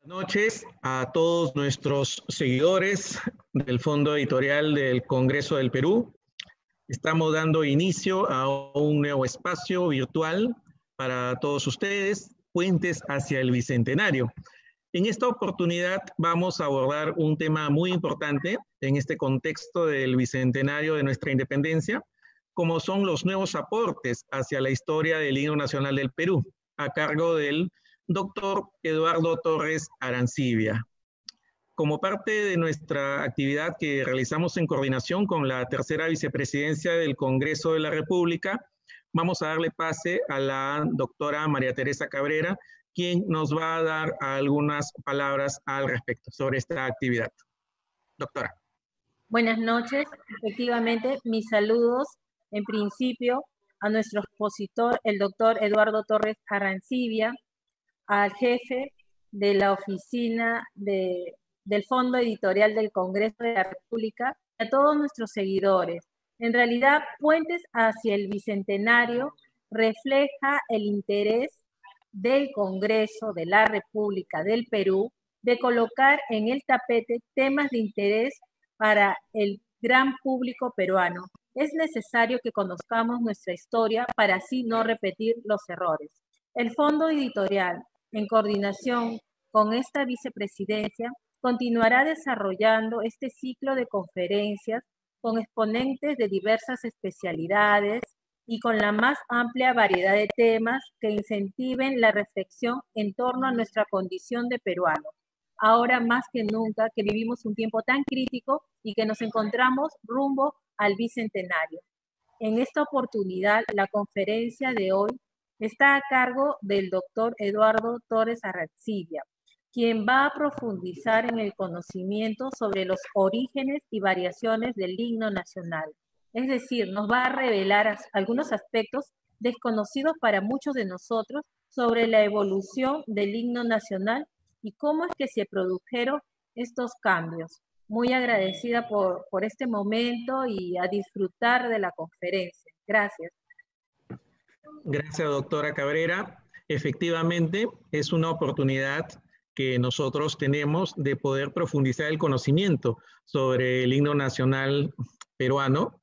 Buenas noches a todos nuestros seguidores del Fondo Editorial del Congreso del Perú. Estamos dando inicio a un nuevo espacio virtual para todos ustedes, Puentes hacia el Bicentenario. En esta oportunidad vamos a abordar un tema muy importante en este contexto del Bicentenario de nuestra independencia, como son los nuevos aportes hacia la historia del himno nacional del Perú, a cargo del doctor Eduardo Torres Arancibia. Como parte de nuestra actividad que realizamos en coordinación con la tercera vicepresidencia del Congreso de la República, vamos a darle pase a la doctora María Teresa Cabrera, quien nos va a dar algunas palabras al respecto sobre esta actividad. Doctora. Buenas noches. Efectivamente, mis saludos en principio a nuestro expositor, el doctor Eduardo Torres Arancibia, al jefe de la oficina del Fondo Editorial del Congreso de la República, y a todos nuestros seguidores. En realidad, Puentes hacia el Bicentenario refleja el interés del Congreso de la República del Perú de colocar en el tapete temas de interés para el gran público peruano. Es necesario que conozcamos nuestra historia para así no repetir los errores. El Fondo Editorial, en coordinación con esta vicepresidencia, continuará desarrollando este ciclo de conferencias con exponentes de diversas especialidades y con la más amplia variedad de temas que incentiven la reflexión en torno a nuestra condición de peruanos. Ahora más que nunca que vivimos un tiempo tan crítico y que nos encontramos rumbo al Bicentenario. En esta oportunidad, la conferencia de hoy está a cargo del doctor Eduardo Torres Arancibia, quien va a profundizar en el conocimiento sobre los orígenes y variaciones del himno nacional. Es decir, nos va a revelar algunos aspectos desconocidos para muchos de nosotros sobre la evolución del himno nacional y cómo es que se produjeron estos cambios. Muy agradecida por este momento y a disfrutar de la conferencia. Gracias. Gracias, doctora Cabrera. Efectivamente, es una oportunidad que nosotros tenemos de poder profundizar el conocimiento sobre el himno nacional peruano.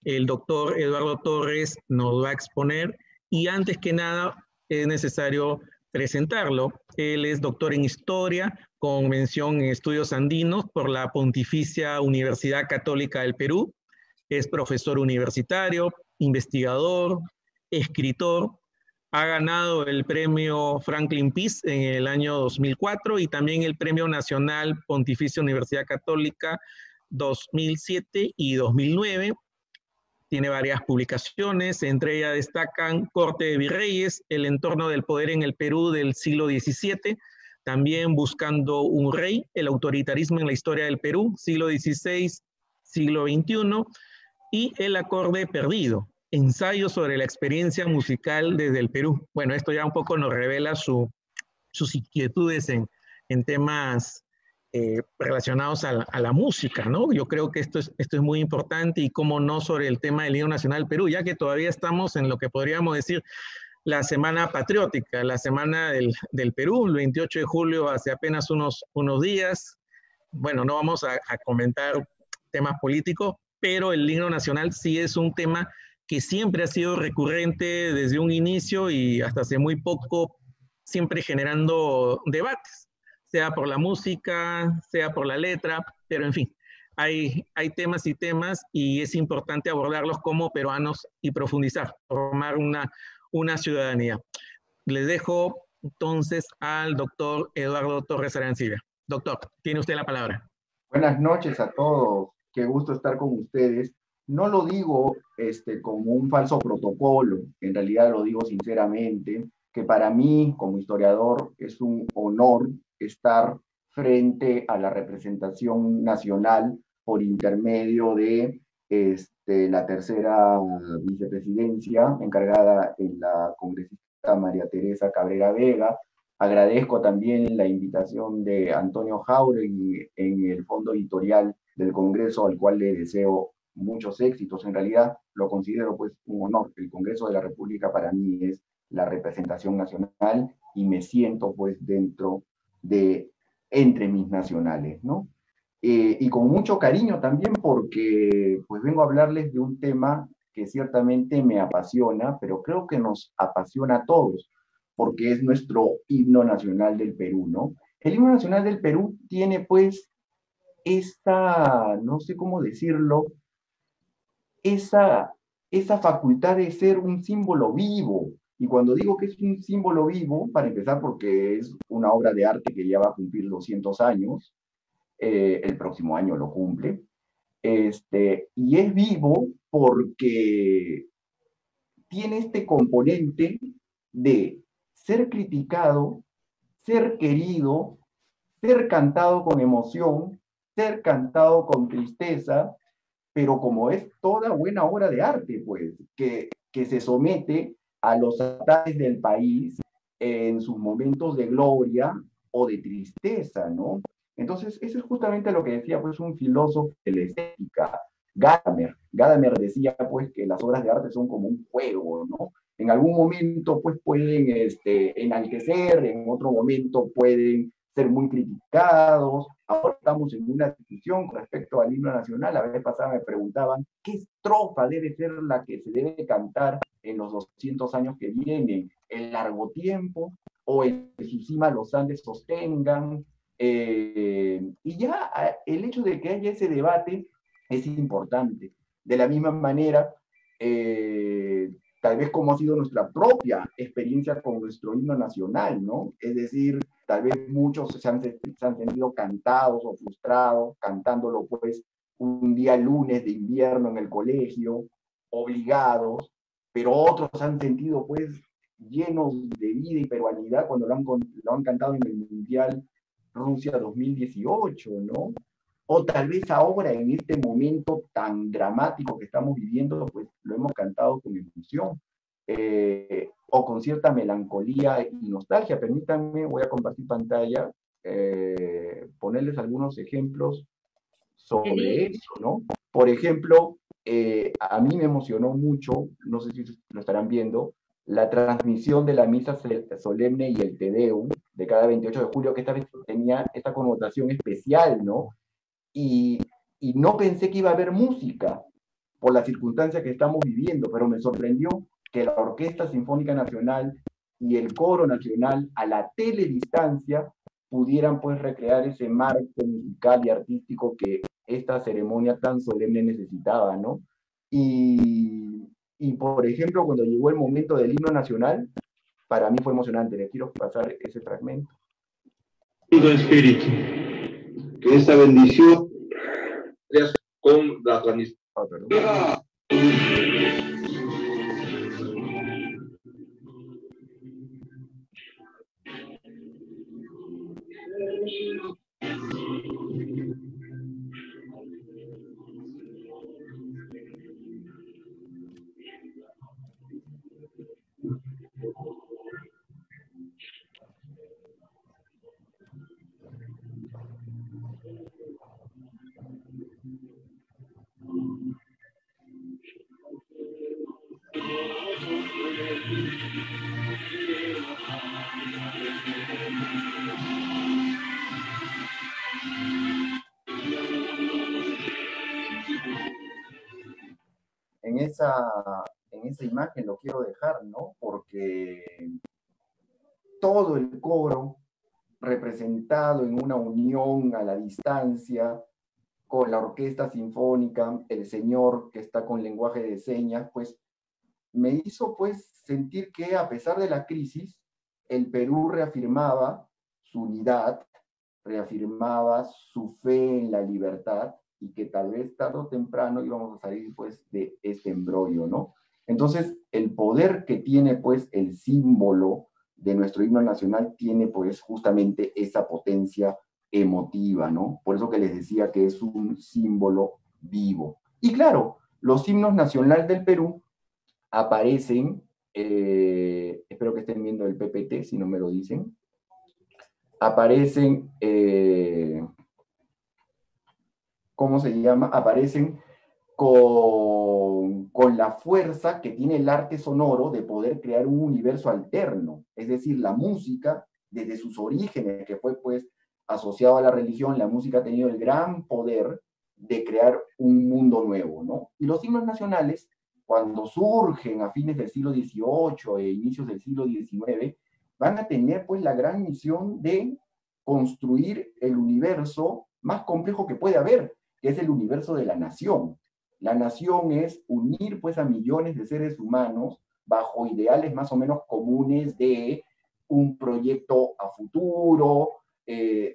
El doctor Eduardo Torres nos va a exponer y antes que nada es necesario presentarlo. Él es doctor en Historia con mención en Estudios Andinos por la Pontificia Universidad Católica del Perú. Es profesor universitario, investigador, escritor. Ha ganado el premio Franklin Peace en el año 2004 y también el Premio Nacional Pontificia Universidad Católica 2007 y 2009. Tiene varias publicaciones, entre ellas destacan Corte de Virreyes, el entorno del poder en el Perú del siglo XVII, también Buscando un rey, el autoritarismo en la historia del Perú, siglo XVI, siglo XXI, y El acorde perdido, ensayo sobre la experiencia musical desde el Perú. Bueno, esto ya un poco nos revela sus inquietudes en temas relacionados a la música, ¿no? Yo creo que esto es muy importante y cómo no sobre el tema del himno nacional Perú, ya que todavía estamos en lo que podríamos decir la semana patriótica, la semana del Perú, el 28 de julio, hace apenas unos días. Bueno, no vamos a comentar temas políticos, pero el himno nacional sí es un tema que siempre ha sido recurrente desde un inicio y hasta hace muy poco, siempre generando debates, sea por la música, sea por la letra, pero en fin, hay temas y temas y es importante abordarlos como peruanos y profundizar, formar una ciudadanía. Les dejo entonces al doctor Eduardo Torres Arancibia. Doctor, tiene usted la palabra. Buenas noches a todos, qué gusto estar con ustedes. No lo digo como un falso protocolo, en realidad lo digo sinceramente, que para mí como historiador es un honor estar frente a la representación nacional por intermedio de la tercera vicepresidencia encargada en la congresista María Teresa Cabrera Vega. Agradezco también la invitación de Antonio Jáuregui en el Fondo Editorial del Congreso, al cual le deseo muchos éxitos. En realidad lo considero pues un honor. El Congreso de la República para mí es la representación nacional y me siento pues dentro de entre mis nacionales, ¿no? Y con mucho cariño también porque pues vengo a hablarles de un tema que ciertamente me apasiona, pero creo que nos apasiona a todos, porque es nuestro himno nacional del Perú, ¿no? El himno nacional del Perú tiene pues esta, no sé cómo decirlo, esa, esa facultad de ser un símbolo vivo. Y cuando digo que es un símbolo vivo, para empezar porque es una obra de arte que ya va a cumplir 200 años, el próximo año lo cumple, y es vivo porque tiene este componente de ser criticado, ser querido, ser cantado con emoción, ser cantado con tristeza, pero como es toda buena obra de arte, pues, que se somete a los ataques del país en sus momentos de gloria o de tristeza, ¿no? Entonces, eso es justamente lo que decía, pues, un filósofo de la estética, Gadamer. Gadamer decía, pues, que las obras de arte son como un juego, ¿no? En algún momento, pues, pueden enaltecer, en otro momento pueden ser muy criticados. Ahora estamos en una discusión con respecto al himno nacional. La vez pasada me preguntaban qué estrofa debe ser la que se debe cantar en los 200 años que vienen, el largo tiempo o el que su cima los Andes sostengan. Y ya el hecho de que haya ese debate es importante. De la misma manera, tal vez como ha sido nuestra propia experiencia con nuestro himno nacional, ¿no? Es decir, tal vez muchos se han sentido cantados o frustrados cantándolo pues un día lunes de invierno en el colegio, obligados, pero otros se han sentido pues llenos de vida y peruanidad cuando lo han cantado en el Mundial Rusia 2018, ¿no? O tal vez ahora, en este momento tan dramático que estamos viviendo, pues lo hemos cantado con emoción, o con cierta melancolía y nostalgia. Permítanme, voy a compartir pantalla, ponerles algunos ejemplos sobre eso, ¿no? Por ejemplo, a mí me emocionó mucho, no sé si lo estarán viendo, la transmisión de la misa solemne y el Te Deum de cada 28 de julio, que esta vez tenía esta connotación especial, ¿no? Y, y no pensé que iba a haber música por la circunstancia que estamos viviendo, pero me sorprendió que la Orquesta Sinfónica Nacional y el Coro Nacional a la teledistancia pudieran pues recrear ese marco musical y artístico que esta ceremonia tan solemne necesitaba, ¿no? Y por ejemplo, cuando llegó el momento del himno nacional, para mí fue emocionante. Les quiero pasar ese fragmento. Espíritu, que esta bendición con la transmisión. En esa imagen lo quiero dejar, ¿no? Porque todo el coro representado en una unión a la distancia con la orquesta sinfónica, el señor que está con lenguaje de señas, pues me hizo pues sentir que a pesar de la crisis, el Perú reafirmaba su unidad, reafirmaba su fe en la libertad y que tal vez tarde o temprano íbamos a salir pues de este embrollo, ¿no? Entonces, el poder que tiene pues el símbolo de nuestro himno nacional tiene pues justamente esa potencia emotiva, ¿no? Por eso que les decía que es un símbolo vivo. Y claro, los himnos nacionales del Perú aparecen, espero que estén viendo el PPT, si no me lo dicen, aparecen, ¿cómo se llama? Aparecen con la fuerza que tiene el arte sonoro de poder crear un universo alterno, es decir, la música, desde sus orígenes, que fue pues asociado a la religión, la música ha tenido el gran poder de crear un mundo nuevo, ¿no? Y los himnos nacionales, cuando surgen a fines del siglo XVIII e inicios del siglo XIX, van a tener pues la gran misión de construir el universo más complejo que puede haber, que es el universo de la nación. La nación es unir pues a millones de seres humanos bajo ideales más o menos comunes de un proyecto a futuro,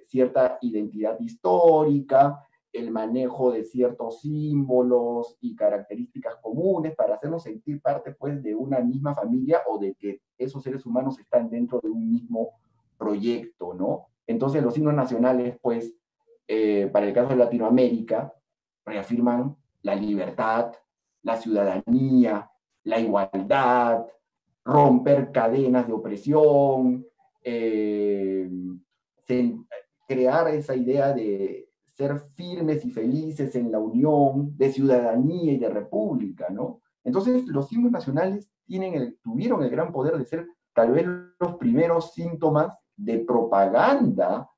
cierta identidad histórica, el manejo de ciertos símbolos y características comunes para hacernos sentir parte pues de una misma familia o de que esos seres humanos están dentro de un mismo proyecto, ¿no? Entonces los himnos nacionales pues para el caso de Latinoamérica reafirman la libertad, la ciudadanía, la igualdad, romper cadenas de opresión, crear esa idea de ser firmes y felices en la unión, de ciudadanía y de república, ¿no? Entonces, los himnos nacionales tuvieron el gran poder de ser tal vez los primeros síntomas de propaganda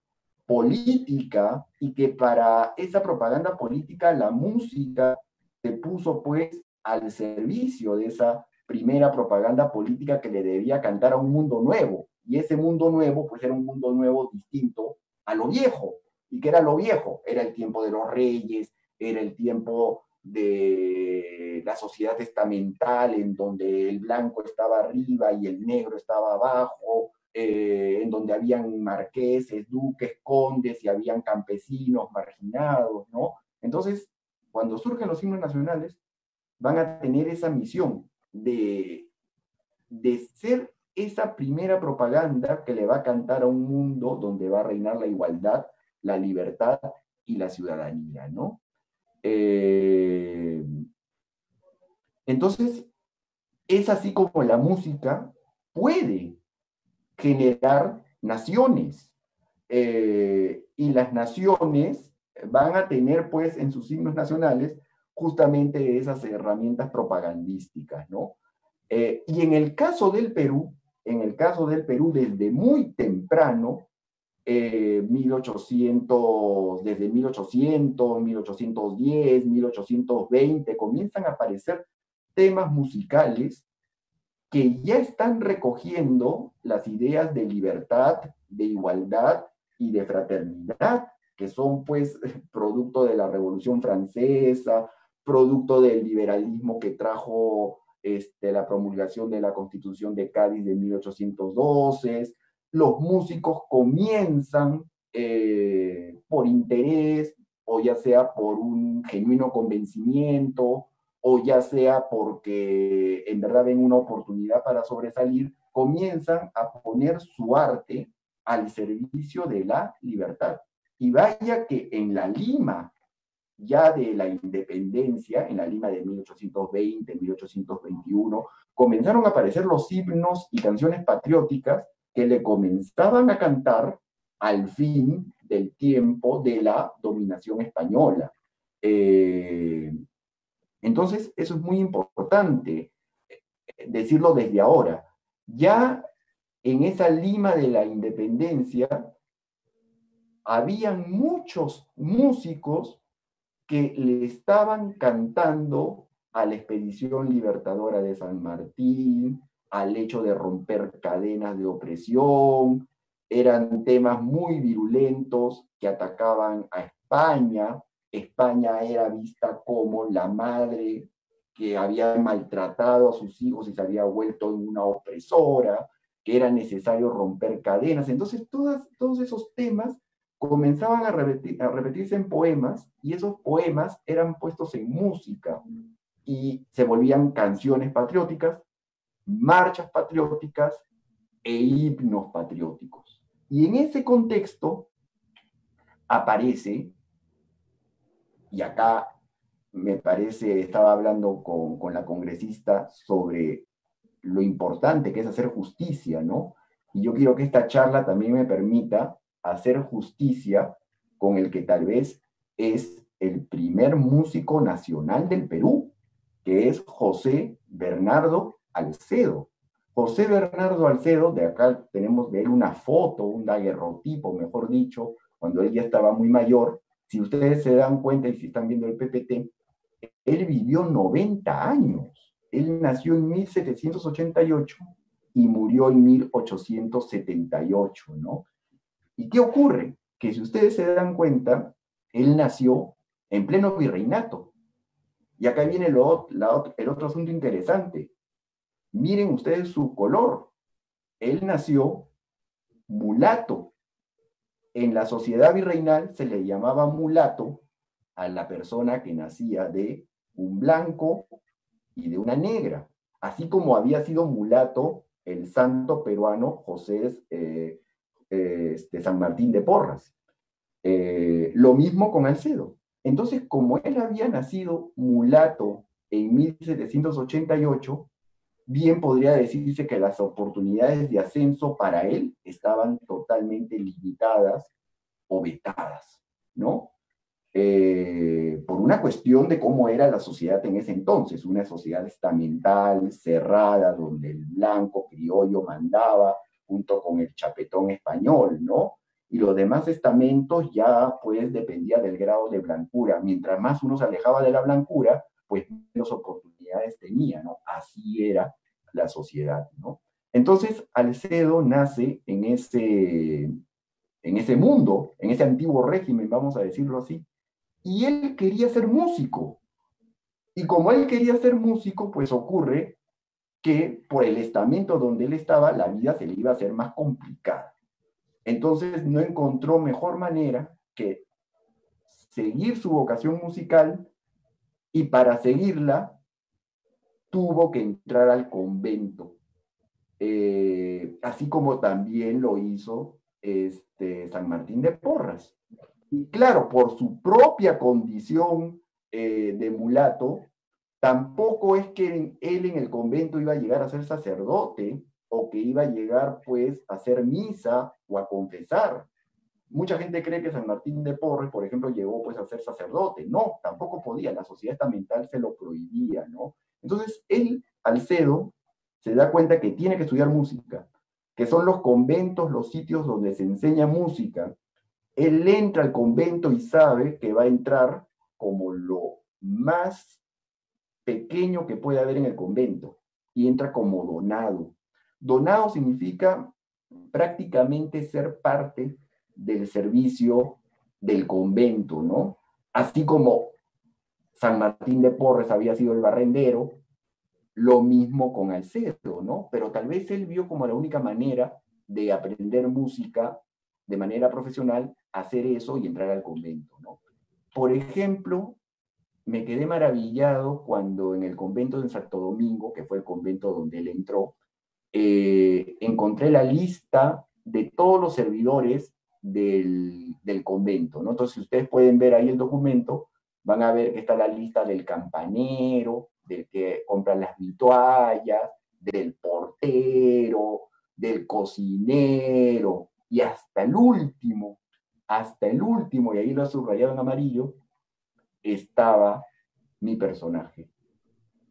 política, y que para esa propaganda política la música se puso pues al servicio de esa primera propaganda política que le debía cantar a un mundo nuevo. Y ese mundo nuevo pues era un mundo nuevo distinto a lo viejo. ¿Y qué era lo viejo? Era el tiempo de los reyes, era el tiempo de la sociedad estamental en donde el blanco estaba arriba y el negro estaba abajo, en donde habían marqueses, duques, condes y habían campesinos marginados, ¿no? Entonces, cuando surgen los himnos nacionales, van a tener esa misión de ser esa primera propaganda que le va a cantar a un mundo donde va a reinar la igualdad, la libertad y la ciudadanía, ¿no? Entonces, es así como la música puede generar naciones. Y las naciones van a tener, pues, en sus himnos nacionales, justamente esas herramientas propagandísticas, ¿no? Y en el caso del Perú, desde muy temprano, 1800, desde 1800, 1810, 1820, comienzan a aparecer temas musicales que ya están recogiendo las ideas de libertad, de igualdad y de fraternidad, que son pues producto de la Revolución Francesa, producto del liberalismo que trajo la promulgación de la Constitución de Cádiz de 1812. Los músicos comienzan por interés, o ya sea por un genuino convencimiento, o ya sea porque en verdad ven una oportunidad para sobresalir, comienzan a poner su arte al servicio de la libertad. Y vaya que en la Lima ya de la independencia, en la Lima de 1820, 1821, comenzaron a aparecer los himnos y canciones patrióticas que le comenzaban a cantar al fin del tiempo de la dominación española. Entonces, eso es muy importante decirlo desde ahora. Ya en esa Lima de la independencia, habían muchos músicos que le estaban cantando a la expedición libertadora de San Martín, al hecho de romper cadenas de opresión. Eran temas muy virulentos que atacaban a España. España era vista como la madre que había maltratado a sus hijos y se había vuelto en una opresora, que era necesario romper cadenas. Entonces, todos esos temas comenzaban a repetirse en poemas, y esos poemas eran puestos en música y se volvían canciones patrióticas, marchas patrióticas e himnos patrióticos. Y en ese contexto aparece, y acá me parece, estaba hablando con la congresista sobre lo importante que es hacer justicia, ¿no? Y yo quiero que esta charla también me permita hacer justicia con el que tal vez es el primer músico nacional del Perú, que es José Bernardo Alcedo. José Bernardo Alcedo, de acá tenemos de él una foto, un daguerrotipo, mejor dicho, cuando él ya estaba muy mayor, si ustedes se dan cuenta y si están viendo el PPT, él vivió 90 años. Él nació en 1788 y murió en 1878, ¿no? ¿Y qué ocurre? Que si ustedes se dan cuenta, él nació en pleno virreinato. Y acá viene el otro asunto interesante. Miren ustedes su color. Él nació mulato. En la sociedad virreinal se le llamaba mulato a la persona que nacía de un blanco y de una negra, así como había sido mulato el santo peruano José San Martín de Porras. Lo mismo con Alcedo. Entonces, como él había nacido mulato en 1788, bien podría decirse que las oportunidades de ascenso para él estaban totalmente limitadas o vetadas, ¿no? Por una cuestión de cómo era la sociedad en ese entonces, una sociedad estamental, cerrada, donde el blanco criollo mandaba junto con el chapetón español, ¿no? Y los demás estamentos ya pues dependía del grado de blancura. Mientras más uno se alejaba de la blancura, pues menos oportunidades tenía, ¿no? Así era la sociedad, ¿no? Entonces Alcedo nace en ese mundo, en ese antiguo régimen, vamos a decirlo así, y él quería ser músico. Y como él quería ser músico, pues ocurre que por el estamento donde él estaba, la vida se le iba a hacer más complicada. Entonces no encontró mejor manera que seguir su vocación musical, y para seguirla tuvo que entrar al convento. Así como también lo hizo San Martín de Porras. Y claro, por su propia condición de mulato, tampoco es que él en el convento iba a llegar a ser sacerdote o que iba a llegar pues a hacer misa o a confesar. Mucha gente cree que San Martín de Porres, por ejemplo, llegó pues a ser sacerdote. No, tampoco podía, la sociedad estamental se lo prohibía, ¿no? Entonces él, Alcedo, se da cuenta que tiene que estudiar música, que son los conventos, los sitios donde se enseña música. Él entra al convento y sabe que va a entrar como lo más pequeño que puede haber en el convento, y entra como donado. Donado significa prácticamente ser parte del servicio del convento, ¿no? Así como San Martín de Porres había sido el barrendero, lo mismo con Alcedo, ¿no? Pero tal vez él vio como la única manera de aprender música de manera profesional, hacer eso y entrar al convento, ¿no? Por ejemplo, me quedé maravillado cuando en el convento de Santo Domingo, que fue el convento donde él entró, encontré la lista de todos los servidores del convento, ¿no? Entonces, si ustedes pueden ver ahí el documento, van a ver que está la lista del campanero, del que compra las vituallas, del portero, del cocinero, y hasta el último, y ahí lo he subrayado en amarillo, estaba mi personaje,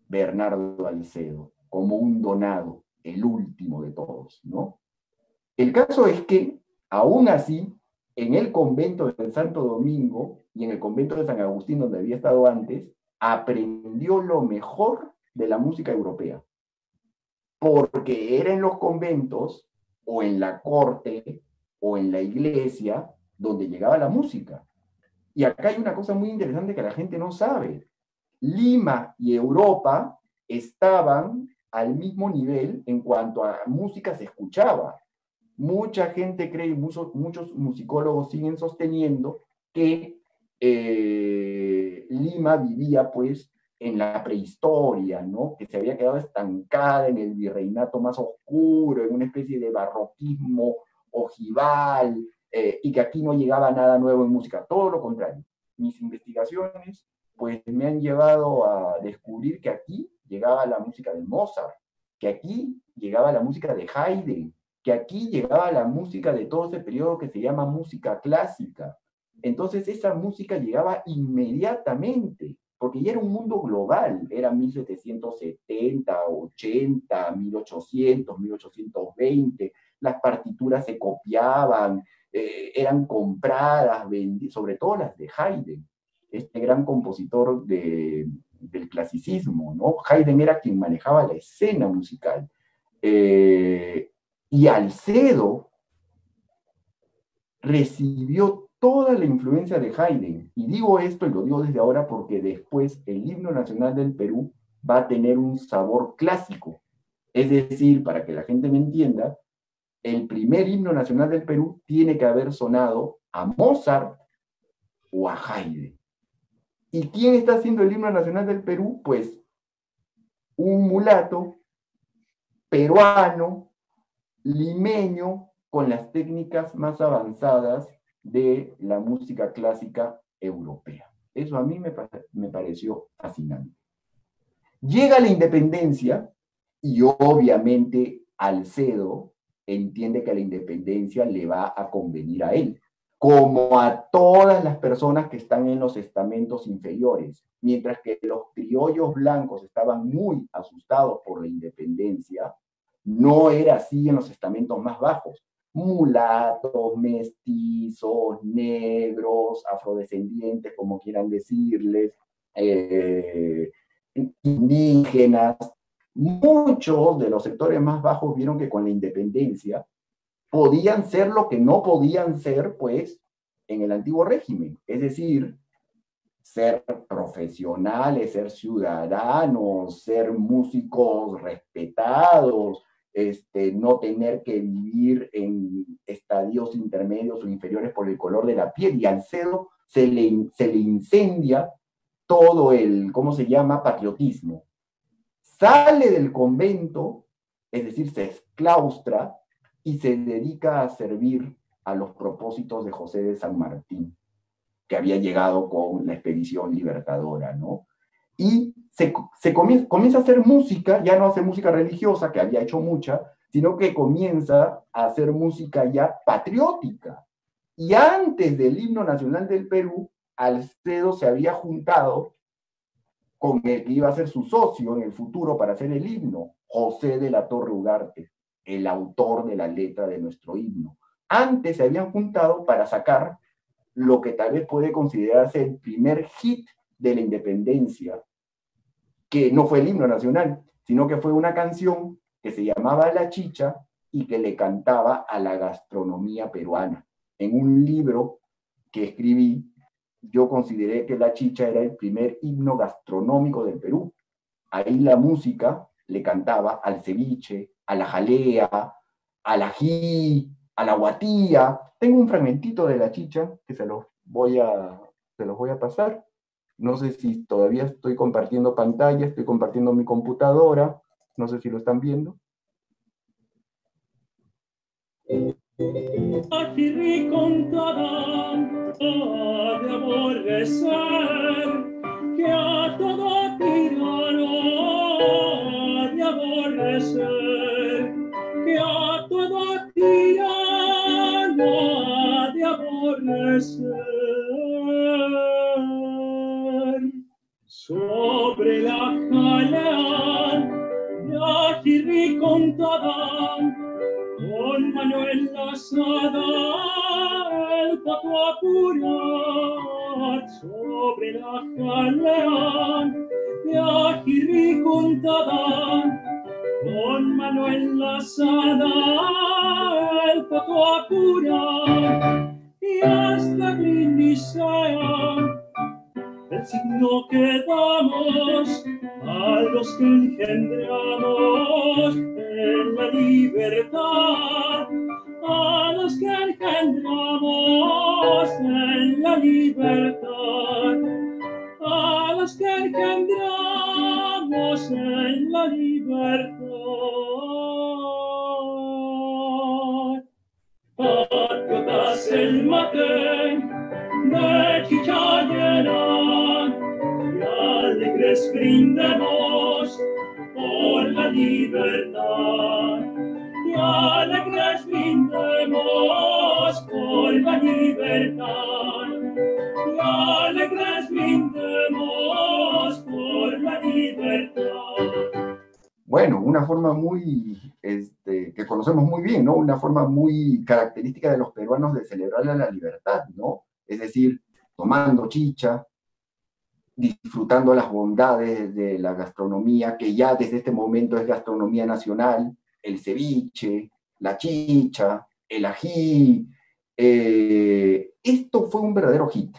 Bernardo Alcedo, como un donado, el último de todos, ¿no? El caso es que, aún así, en el convento de Santo Domingo y en el convento de San Agustín, donde había estado antes, aprendió lo mejor de la música europea, porque era en los conventos, o en la corte, o en la iglesia, donde llegaba la música. Y acá hay una cosa muy interesante que la gente no sabe. Lima y Europa estaban al mismo nivel en cuanto a música se escuchaba. Mucha gente cree, muchos musicólogos siguen sosteniendo que Lima vivía pues en la prehistoria, ¿no? Que se había quedado estancada en el virreinato más oscuro, en una especie de barroquismo ojival, y que aquí no llegaba nada nuevo en música. Todo lo contrario. Mis investigaciones pues me han llevado a descubrir que aquí llegaba la música de Mozart, que aquí llegaba la música de Haydn, que aquí llegaba la música de todo ese periodo que se llama música clásica. Entonces esa música llegaba inmediatamente, porque ya era un mundo global, era 1770, 80, 1800, 1820, las partituras se copiaban, eran compradas, sobre todo las de Haydn, este gran compositor del clasicismo, ¿no? Haydn era quien manejaba la escena musical. Y Alcedo recibió toda la influencia de Haydn. Y digo esto, y lo digo desde ahora, porque después el himno nacional del Perú va a tener un sabor clásico. Es decir, para que la gente me entienda, el primer himno nacional del Perú tiene que haber sonado a Mozart o a Haydn. ¿Y quién está haciendo el himno nacional del Perú? Pues un mulato peruano, limeño, con las técnicas más avanzadas de la música clásica europea. Eso a mí me pareció fascinante. Llega la independencia y obviamente Alcedo entiende que la independencia le va a convenir a él, como a todas las personas que están en los estamentos inferiores, mientras que los criollos blancos estaban muy asustados por la independencia, no era así en los estamentos más bajos. Mulatos, mestizos, negros, afrodescendientes, como quieran decirles, indígenas. Muchos de los sectores más bajos vieron que con la independencia podían ser lo que no podían ser, pues, en el antiguo régimen. Es decir, ser profesionales, ser ciudadanos, ser músicos respetados, no tener que vivir en estadios intermedios o inferiores por el color de la piel. Y a Alcedo se le incendia todo el, ¿cómo se llama?, patriotismo. Sale del convento, es decir, se exclaustra y se dedica a servir a los propósitos de José de San Martín, que había llegado con la expedición libertadora, ¿no? Y comienza a hacer música, ya no hace música religiosa, que había hecho mucha, sino que comienza a hacer música ya patriótica. Y antes del himno nacional del Perú, Alcedo se había juntado con el que iba a ser su socio en el futuro para hacer el himno, José de la Torre Ugarte, el autor de la letra de nuestro himno. Antes se habían juntado para sacar lo que tal vez puede considerarse el primer hit de la independencia, que no fue el himno nacional, sino que fue una canción que se llamaba La Chicha y que le cantaba a la gastronomía peruana. En un libro que escribí, yo consideré que La Chicha era el primer himno gastronómico del Perú. Ahí la música le cantaba al ceviche, a la jalea, al ají, a la guatía. Tengo un fragmentito de La Chicha que se los voy a pasar. No sé si todavía estoy compartiendo pantalla, estoy compartiendo mi computadora. No sé si lo están viendo. Aquí contarán de aborrecer que a todo tirano de aborrecer que a todo tirano de aborrecer sobre la jalea de aquí contarán con mano enlazada el pato a curar sobre la jalea de aquí contada con mano enlazada el pato a curar y hasta brindisea el signo que damos a los que engendramos en la libertad, a los que engendramos en la libertad, a los que engendramos en la libertad. Patriotas el mate de chicha llena, y alegres brindemos por la libertad, y alegres brindemos por la libertad, y alegres brindemos por la libertad. Bueno, una forma muy que conocemos muy bien, ¿no? Una forma muy característica de los peruanos de celebrar la libertad, ¿no? Es decir, tomando chicha, disfrutando las bondades de la gastronomía, que ya desde este momento es gastronomía nacional, el ceviche, la chicha, el ají. Esto fue un verdadero hit.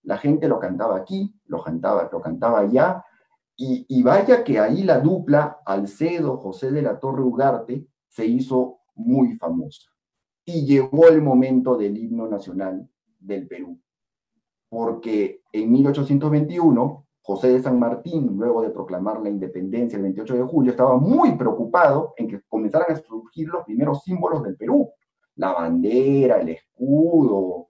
La gente lo cantaba aquí, lo cantaba allá, y vaya que ahí la dupla Alcedo, José de la Torre Ugarte, se hizo muy famosa. Y llegó el momento del himno nacional del Perú, porque en 1821, José de San Martín, luego de proclamar la independencia el 28 de julio, estaba muy preocupado en que comenzaran a surgir los primeros símbolos del Perú, la bandera, el escudo,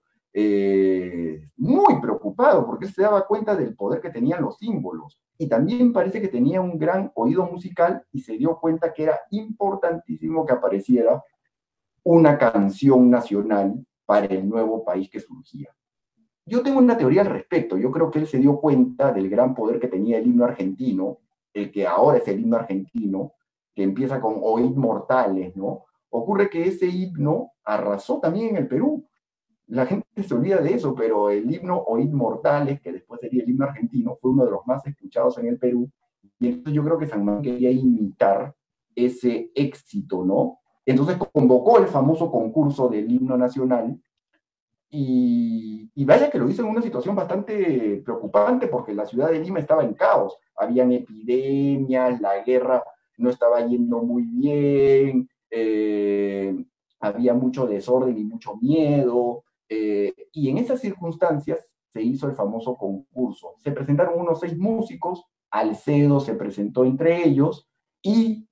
muy preocupado porque él se daba cuenta del poder que tenían los símbolos, y también parece que tenía un gran oído musical y se dio cuenta que era importantísimo que apareciera una canción nacional para el nuevo país que surgía. Yo tengo una teoría al respecto. Yo creo que él se dio cuenta del gran poder que tenía el himno argentino, el que ahora es el himno argentino, que empieza con Oíd Mortales, ¿no? Ocurre que ese himno arrasó también en el Perú. La gente se olvida de eso, pero el himno Oíd Mortales, que después sería el himno argentino, fue uno de los más escuchados en el Perú. Y entonces yo creo que San Martín quería imitar ese éxito, ¿no? Entonces convocó el famoso concurso del himno nacional, y vaya que lo hizo en una situación bastante preocupante, porque la ciudad de Lima estaba en caos. Habían epidemias, la guerra no estaba yendo muy bien, había mucho desorden y mucho miedo, y en esas circunstancias se hizo el famoso concurso. Se presentaron unos 6 músicos, Alcedo se presentó entre ellos, y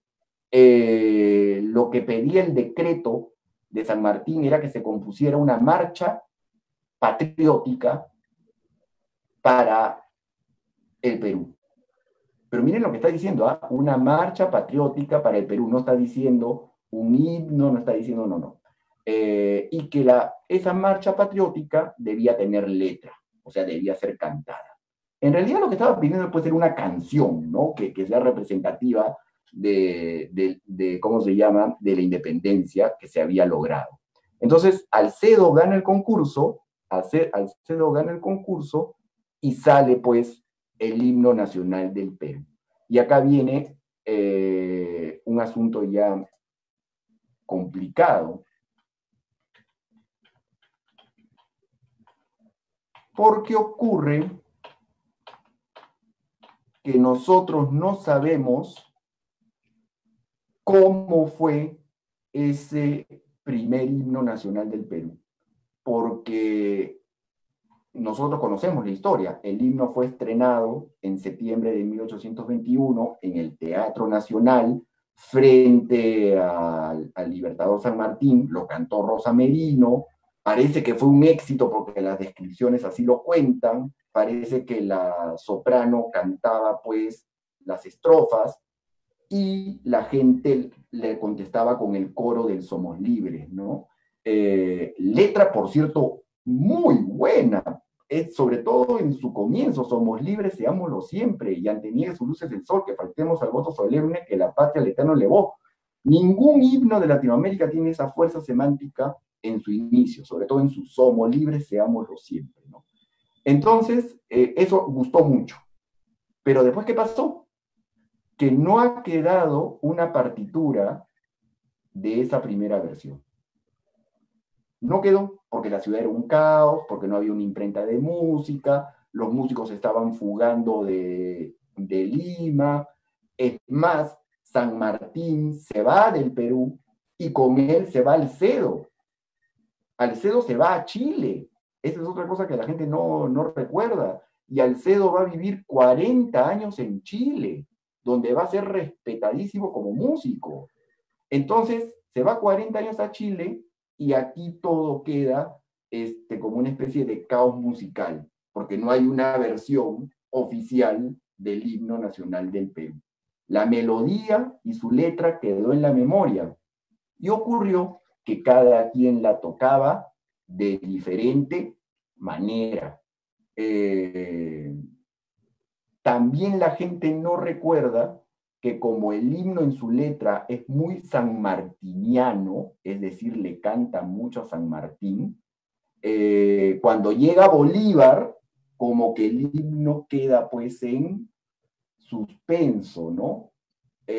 lo que pedía el decreto de San Martín era que se compusiera una marcha patriótica para el Perú. Pero miren lo que está diciendo, ¿eh? Una marcha patriótica para el Perú, no está diciendo un himno, no está diciendo no. Y que esa marcha patriótica debía tener letra, o sea, debía ser cantada. En realidad lo que estaba pidiendo puede ser una canción, ¿no? Que sea representativa de ¿cómo se llama?, de la independencia que se había logrado. Entonces, Alcedo gana el concurso, y sale pues el himno nacional del Perú. Y acá viene un asunto ya complicado, porque ocurre que nosotros no sabemos cómo fue ese primer himno nacional del Perú, porque nosotros conocemos la historia. El himno fue estrenado en septiembre de 1821 en el Teatro Nacional frente al Libertador San Martín. Lo cantó Rosa Merino. Parece que fue un éxito porque las descripciones así lo cuentan. Parece que la soprano cantaba pues las estrofas y la gente le contestaba con el coro del Somos Libres, ¿no? Letra, por cierto, muy buena, sobre todo en su comienzo: somos libres, seámoslo siempre, y ante niegue sus luces el sol, que faltemos al voto solemne que la patria al eterno elevó. Ningún himno de Latinoamérica tiene esa fuerza semántica en su inicio, sobre todo en su somos libres, seámoslo siempre, ¿no? Entonces, eso gustó mucho. Pero después, ¿qué pasó? Que no ha quedado una partitura de esa primera versión. No quedó, porque la ciudad era un caos, porque no había una imprenta de música, los músicos estaban fugando de Lima. Es más, San Martín se va del Perú y con él se va Alcedo. Alcedo se va a Chile. Esa es otra cosa que la gente no recuerda. Y Alcedo va a vivir 40 años en Chile, donde va a ser respetadísimo como músico. Entonces, se va 40 años a Chile y aquí todo queda como una especie de caos musical, porque no hay una versión oficial del himno nacional del Perú. La melodía y su letra quedó en la memoria, y ocurrió que cada quien la tocaba de diferente manera. También la gente no recuerda que como el himno en su letra es muy sanmartiniano, es decir, le canta mucho a San Martín, cuando llega Bolívar, como que el himno queda pues en suspenso, ¿no?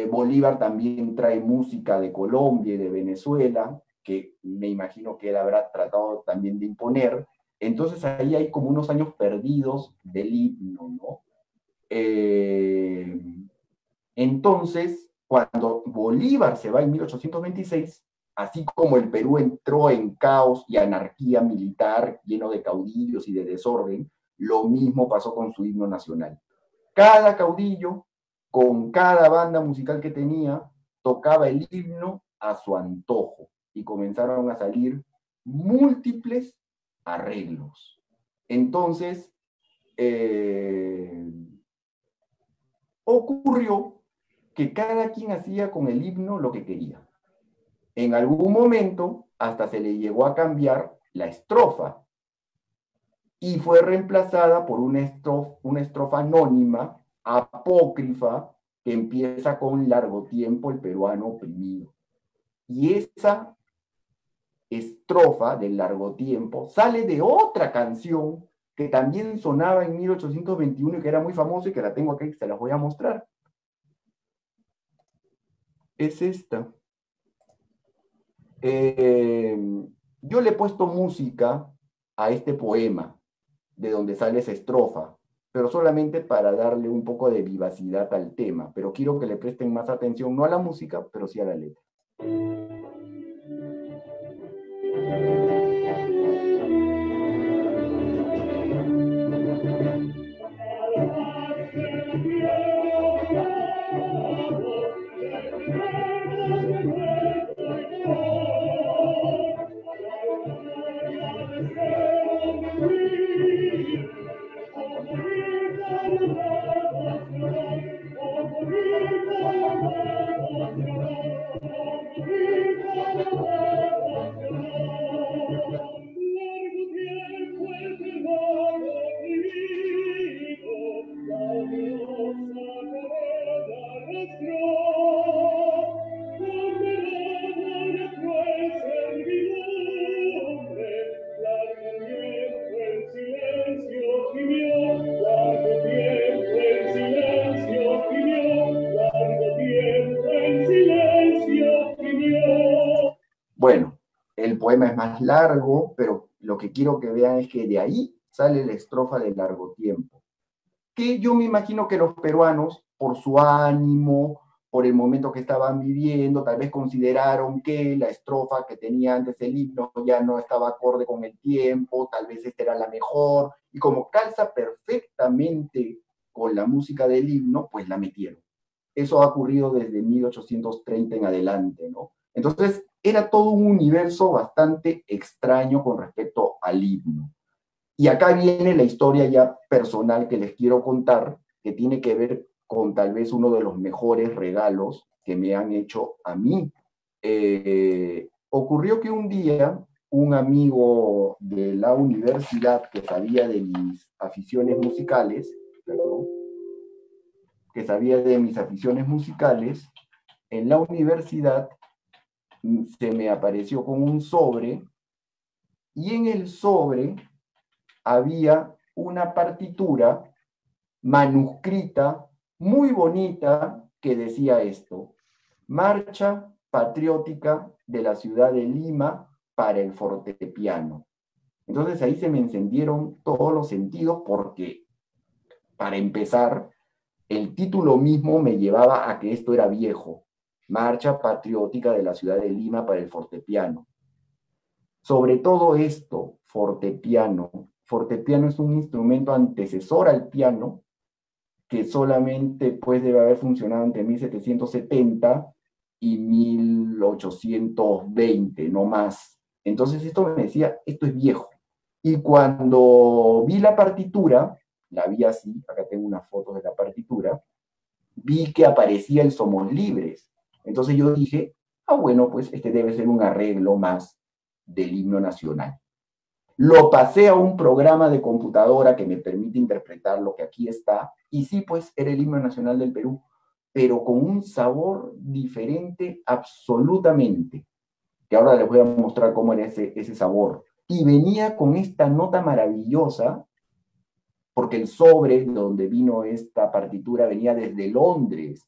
Bolívar también trae música de Colombia y de Venezuela, que me imagino que él habrá tratado también de imponer. Entonces ahí hay como unos años perdidos del himno, ¿no? Entonces, cuando Bolívar se va en 1826, así como el Perú entró en caos y anarquía militar lleno de caudillos y de desorden, lo mismo pasó con su himno nacional. Cada caudillo, con cada banda musical que tenía, tocaba el himno a su antojo y comenzaron a salir múltiples arreglos. Entonces, ocurrió que cada quien hacía con el himno lo que quería. En algún momento hasta se le llegó a cambiar la estrofa y fue reemplazada por una estrofa anónima, apócrifa, que empieza con largo tiempo el peruano oprimido. Y esa estrofa del largo tiempo sale de otra canción que también sonaba en 1821 y que era muy famosa y que la tengo aquí y se las voy a mostrar. Es esta. Yo le he puesto música a este poema, de donde sale esa estrofa, pero solamente para darle un poco de vivacidad al tema, pero quiero que le presten más atención, no a la música, pero sí a la letra. Bueno, el poema es más largo, pero lo que quiero que vean es que de ahí sale la estrofa de largo tiempo. Que yo me imagino que los peruanos, por su ánimo, por el momento que estaban viviendo, tal vez consideraron que la estrofa que tenía antes el himno ya no estaba acorde con el tiempo, tal vez esta era la mejor, y como calza perfectamente con la música del himno, pues la metieron. Eso ha ocurrido desde 1830 en adelante, ¿no? Entonces, era todo un universo bastante extraño con respecto al himno. Y acá viene la historia ya personal que les quiero contar, que tiene que ver con tal vez uno de los mejores regalos que me han hecho a mí. Ocurrió que un día un amigo de la universidad que sabía de mis aficiones musicales, en la universidad se me apareció con un sobre y en el sobre había una partitura manuscrita muy bonita que decía esto: Marcha Patriótica de la Ciudad de Lima para el fortepiano. Entonces ahí se me encendieron todos los sentidos porque, para empezar, el título mismo me llevaba a que esto era viejo. Marcha Patriótica de la Ciudad de Lima para el fortepiano. Sobre todo esto, fortepiano. Fortepiano es un instrumento antecesor al piano que solamente pues debe haber funcionado entre 1770 y 1820, no más. Entonces esto me decía, esto es viejo. Y cuando vi la partitura, la vi así, acá tengo una foto de la partitura, vi que aparecía el Somos Libres. Entonces yo dije, bueno, pues este debe ser un arreglo más del himno nacional. Lo pasé a un programa de computadora que me permite interpretar lo que aquí está, y sí, pues era el himno nacional del Perú. pero con un sabor diferente absolutamente, que ahora les voy a mostrar cómo era ese sabor. Y venía con esta nota maravillosa, porque el sobre donde vino esta partitura venía desde Londres,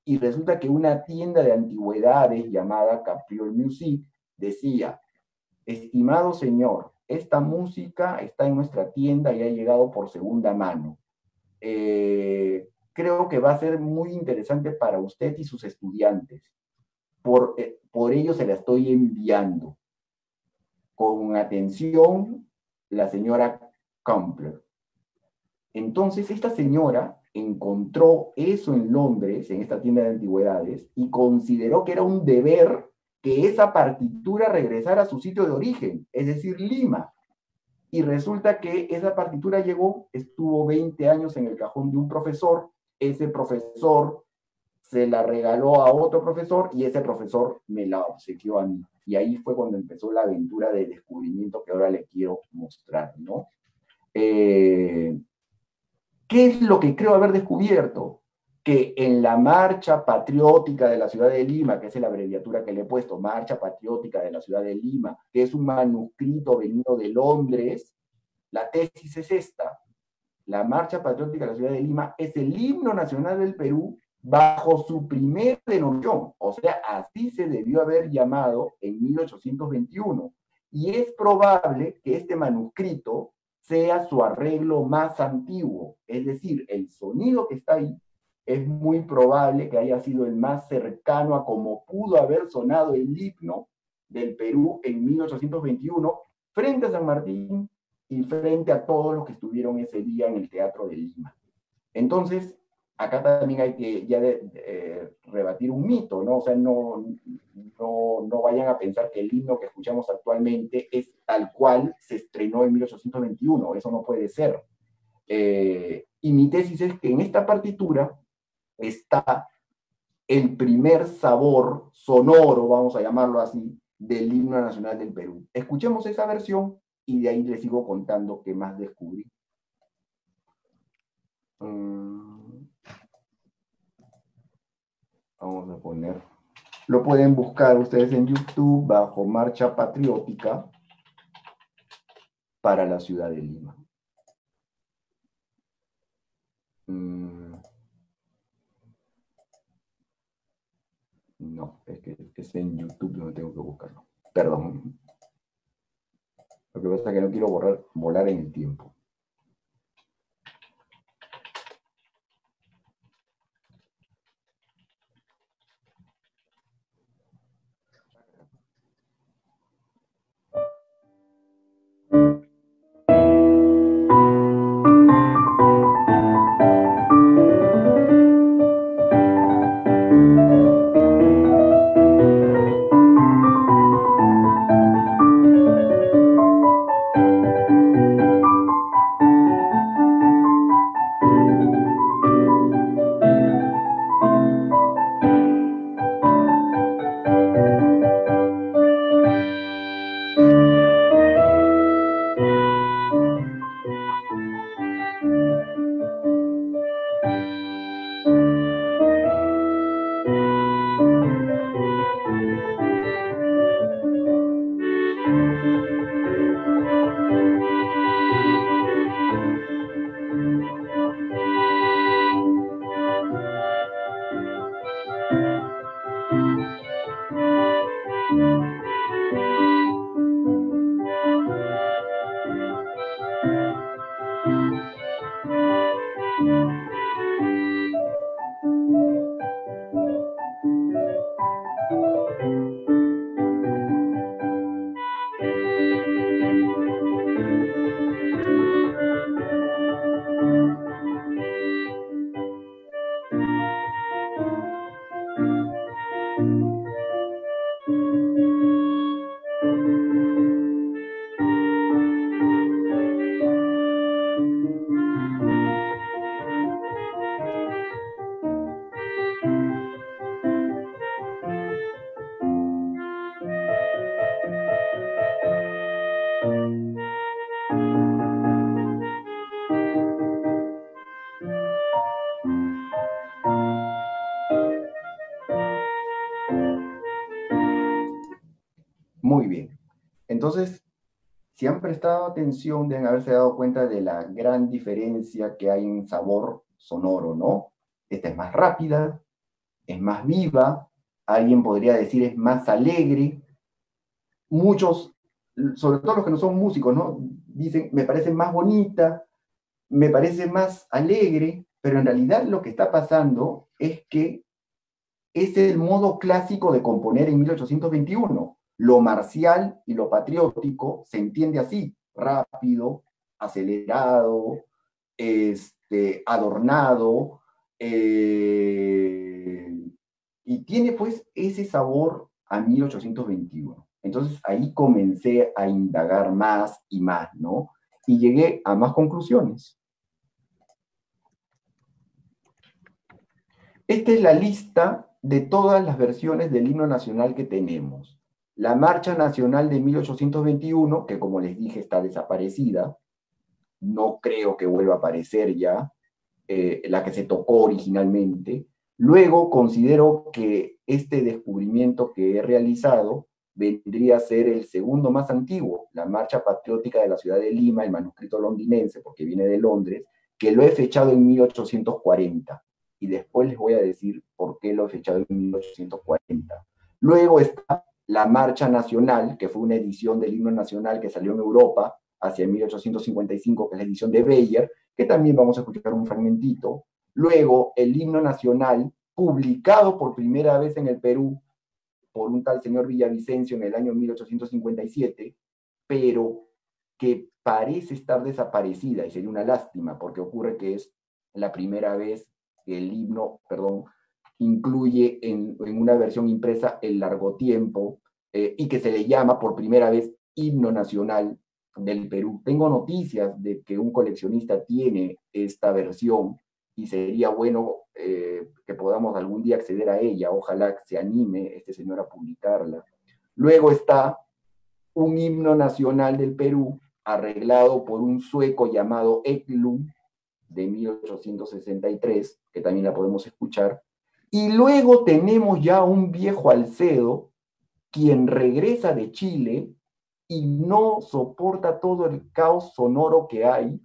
y resulta que una tienda de antigüedades llamada Capriol Music decía: estimado señor, esta música está en nuestra tienda y ha llegado por segunda mano. Creo que va a ser muy interesante para usted y sus estudiantes. Por ello se la estoy enviando. Con atención, la señora Campbell. Entonces, esta señora encontró eso en Londres, en esta tienda de antigüedades, y consideró que era un deber que esa partitura regresara a su sitio de origen, es decir, Lima. Y resulta que esa partitura llegó, estuvo 20 años en el cajón de un profesor, ese profesor se la regaló a otro profesor y ese profesor me la obsequió a mí. Y ahí fue cuando empezó la aventura de descubrimiento que ahora les quiero mostrar, ¿no? ¿Qué es lo que creo haber descubierto? Que en la Marcha Patriótica de la Ciudad de Lima, que es la abreviatura que le he puesto, Marcha Patriótica de la Ciudad de Lima, que es un manuscrito venido de Londres, la tesis es esta: la Marcha Patriótica de la Ciudad de Lima es el himno nacional del Perú bajo su primer denominación, o sea, así se debió haber llamado en 1821. Y es probable que este manuscrito sea su arreglo más antiguo, es decir, el sonido que está ahí es muy probable que haya sido el más cercano a como pudo haber sonado el himno del Perú en 1821 frente a San Martín y frente a todos los que estuvieron ese día en el Teatro de Lima. Entonces, acá también hay que ya rebatir un mito, ¿no? O sea, no vayan a pensar que el himno que escuchamos actualmente es tal cual se estrenó en 1821, eso no puede ser. Y mi tesis es que en esta partitura está el primer sabor sonoro, vamos a llamarlo así, del himno nacional del Perú. Escuchemos esa versión y de ahí les sigo contando qué más descubrí. Vamos a poner, lo pueden buscar ustedes en YouTube bajo Marcha Patriótica para la Ciudad de Lima. No, es que es en YouTube donde tengo que buscarlo. Perdón. Lo que pasa es que no quiero volar en el tiempo. Muy bien. Entonces, si han prestado atención, deben haberse dado cuenta de la gran diferencia que hay en sabor sonoro, ¿no? Esta es más rápida, es más viva, alguien podría decir es más alegre. Muchos, sobre todo los que no son músicos, ¿no? Dicen, me parece más bonita, me parece más alegre, pero en realidad lo que está pasando es que es el modo clásico de componer en 1821. Lo marcial y lo patriótico se entiende así, rápido, acelerado, adornado, y tiene pues ese sabor a 1821. Entonces ahí comencé a indagar más y más, ¿no? Y llegué a más conclusiones. Esta es la lista de todas las versiones del himno nacional que tenemos. La Marcha Nacional de 1821, que como les dije está desaparecida, no creo que vuelva a aparecer ya, la que se tocó originalmente. Luego considero que este descubrimiento que he realizado vendría a ser el segundo más antiguo, la Marcha Patriótica de la Ciudad de Lima, el manuscrito londinense, porque viene de Londres, que lo he fechado en 1840. Y después les voy a decir por qué lo he fechado en 1840. Luego está la Marcha Nacional, que fue una edición del himno nacional que salió en Europa hacia 1855, que es la edición de Beyer, que también vamos a escuchar un fragmentito. Luego, el himno nacional, publicado por primera vez en el Perú por un tal señor Villavicencio en el año 1857, pero que parece estar desaparecida, y sería una lástima, porque ocurre que es la primera vez que el himno, incluye en una versión impresa el largo tiempo, y que se le llama por primera vez himno nacional del Perú. Tengo noticias de que un coleccionista tiene esta versión y sería bueno que podamos algún día acceder a ella. Ojalá se anime este señor a publicarla. Luego está un himno nacional del Perú arreglado por un sueco llamado Eklund de 1863, que también la podemos escuchar. Y luego tenemos ya un viejo Alcedo, quien regresa de Chile y no soporta todo el caos sonoro que hay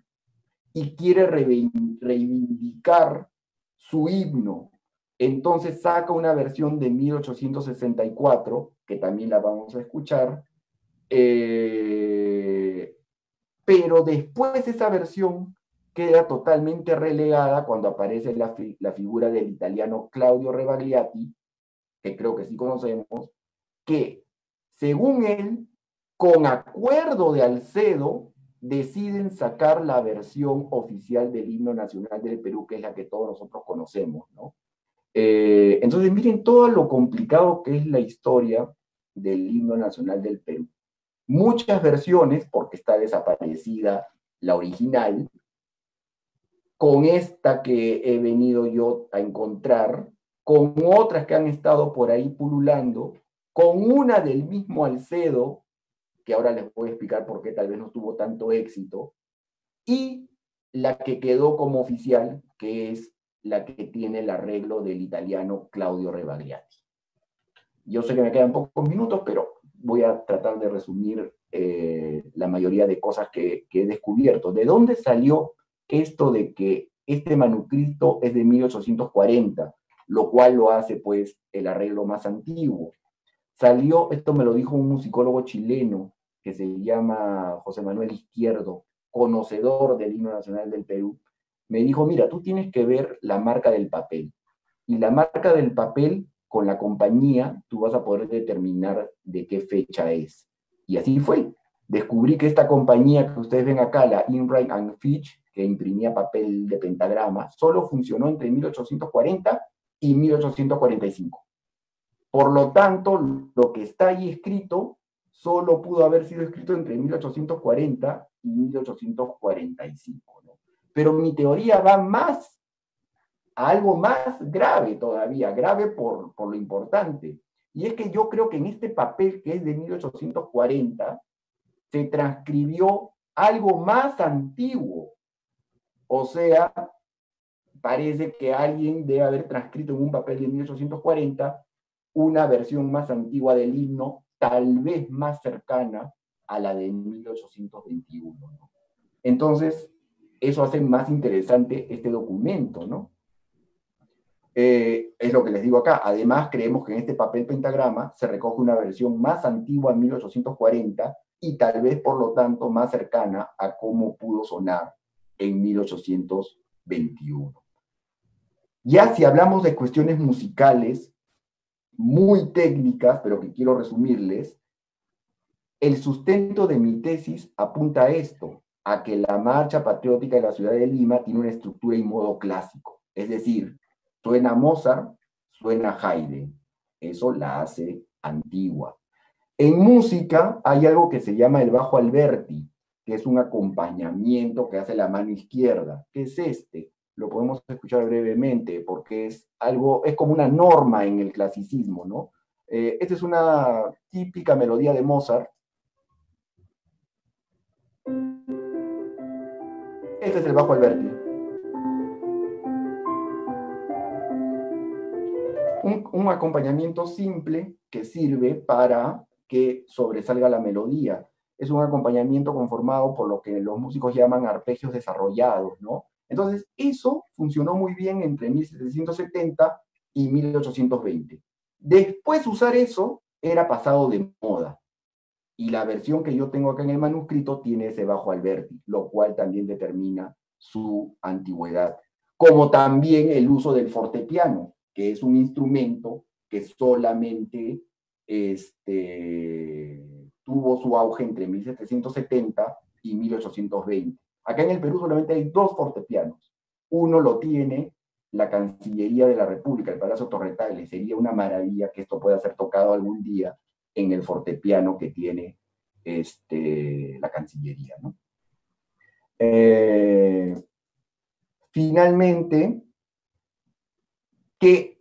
y quiere reivindicar su himno. Entonces saca una versión de 1864, que también la vamos a escuchar, pero después esa versión queda totalmente relegada cuando aparece la figura del italiano Claudio Rebagliati, que creo que sí conocemos, que según él, con acuerdo de Alcedo, deciden sacar la versión oficial del himno nacional del Perú, que es la que todos nosotros conocemos, ¿no? Entonces miren todo lo complicado que es la historia del himno nacional del Perú. Muchas versiones, porque está desaparecida la original, con esta que he venido yo a encontrar, con otras que han estado por ahí pululando, con una del mismo Alcedo, que ahora les voy a explicar por qué tal vez no tuvo tanto éxito, y la que quedó como oficial, que es la que tiene el arreglo del italiano Claudio Rebagliati. Yo sé que me quedan pocos minutos, pero voy a tratar de resumir la mayoría de cosas que he descubierto. ¿De dónde salió esto de que este manuscrito es de 1840, lo cual lo hace pues el arreglo más antiguo? Salió, esto me lo dijo un musicólogo chileno que se llama José Manuel Izquierdo, conocedor del himno nacional del Perú. Me dijo, mira, tú tienes que ver la marca del papel. Y la marca del papel, con la compañía, tú vas a poder determinar de qué fecha es. Y así fue. Descubrí que esta compañía que ustedes ven acá, la Inright and Fitch, que imprimía papel de pentagrama, solo funcionó entre 1840 y 1845. Por lo tanto, lo que está ahí escrito solo pudo haber sido escrito entre 1840 y 1845, ¿no? Pero mi teoría va más a algo más grave todavía, grave por lo importante. Y es que yo creo que en este papel que es de 1840 se transcribió algo más antiguo. O sea, parece que alguien debe haber transcrito en un papel de 1840 una versión más antigua del himno tal vez más cercana a la de 1821, ¿no? Entonces, eso hace más interesante este documento, ¿no? Es lo que les digo acá. Además, creemos que en este papel pentagrama se recoge una versión más antigua en 1840 y tal vez, por lo tanto, más cercana a cómo pudo sonar en 1821. Ya si hablamos de cuestiones musicales muy técnicas, pero que quiero resumirles, el sustento de mi tesis apunta a esto, a que la marcha patriótica de la ciudad de Lima tiene una estructura y modo clásico, es decir, suena Mozart, suena Haydn, eso la hace antigua. En música hay algo que se llama el bajo Alberti, que es un acompañamiento que hace la mano izquierda. ¿Qué es este? Lo podemos escuchar brevemente, porque es algo, es como una norma en el clasicismo, ¿no? Esta es una típica melodía de Mozart. Este es el bajo Alberti. Un acompañamiento simple que sirve para que sobresalga la melodía. Es un acompañamiento conformado por lo que los músicos llaman arpegios desarrollados, ¿no? Entonces, eso funcionó muy bien entre 1770 y 1820. Después usar eso era pasado de moda. Y la versión que yo tengo acá en el manuscrito tiene ese bajo Alberti, lo cual también determina su antigüedad. Como también el uso del fortepiano, que es un instrumento que solamente tuvo su auge entre 1770 y 1820. Acá en el Perú solamente hay 2 fortepianos. Uno lo tiene la Cancillería de la República, el Palacio Torretales. Sería una maravilla que esto pueda ser tocado algún día en el fortepiano que tiene la Cancillería, ¿no? Finalmente, que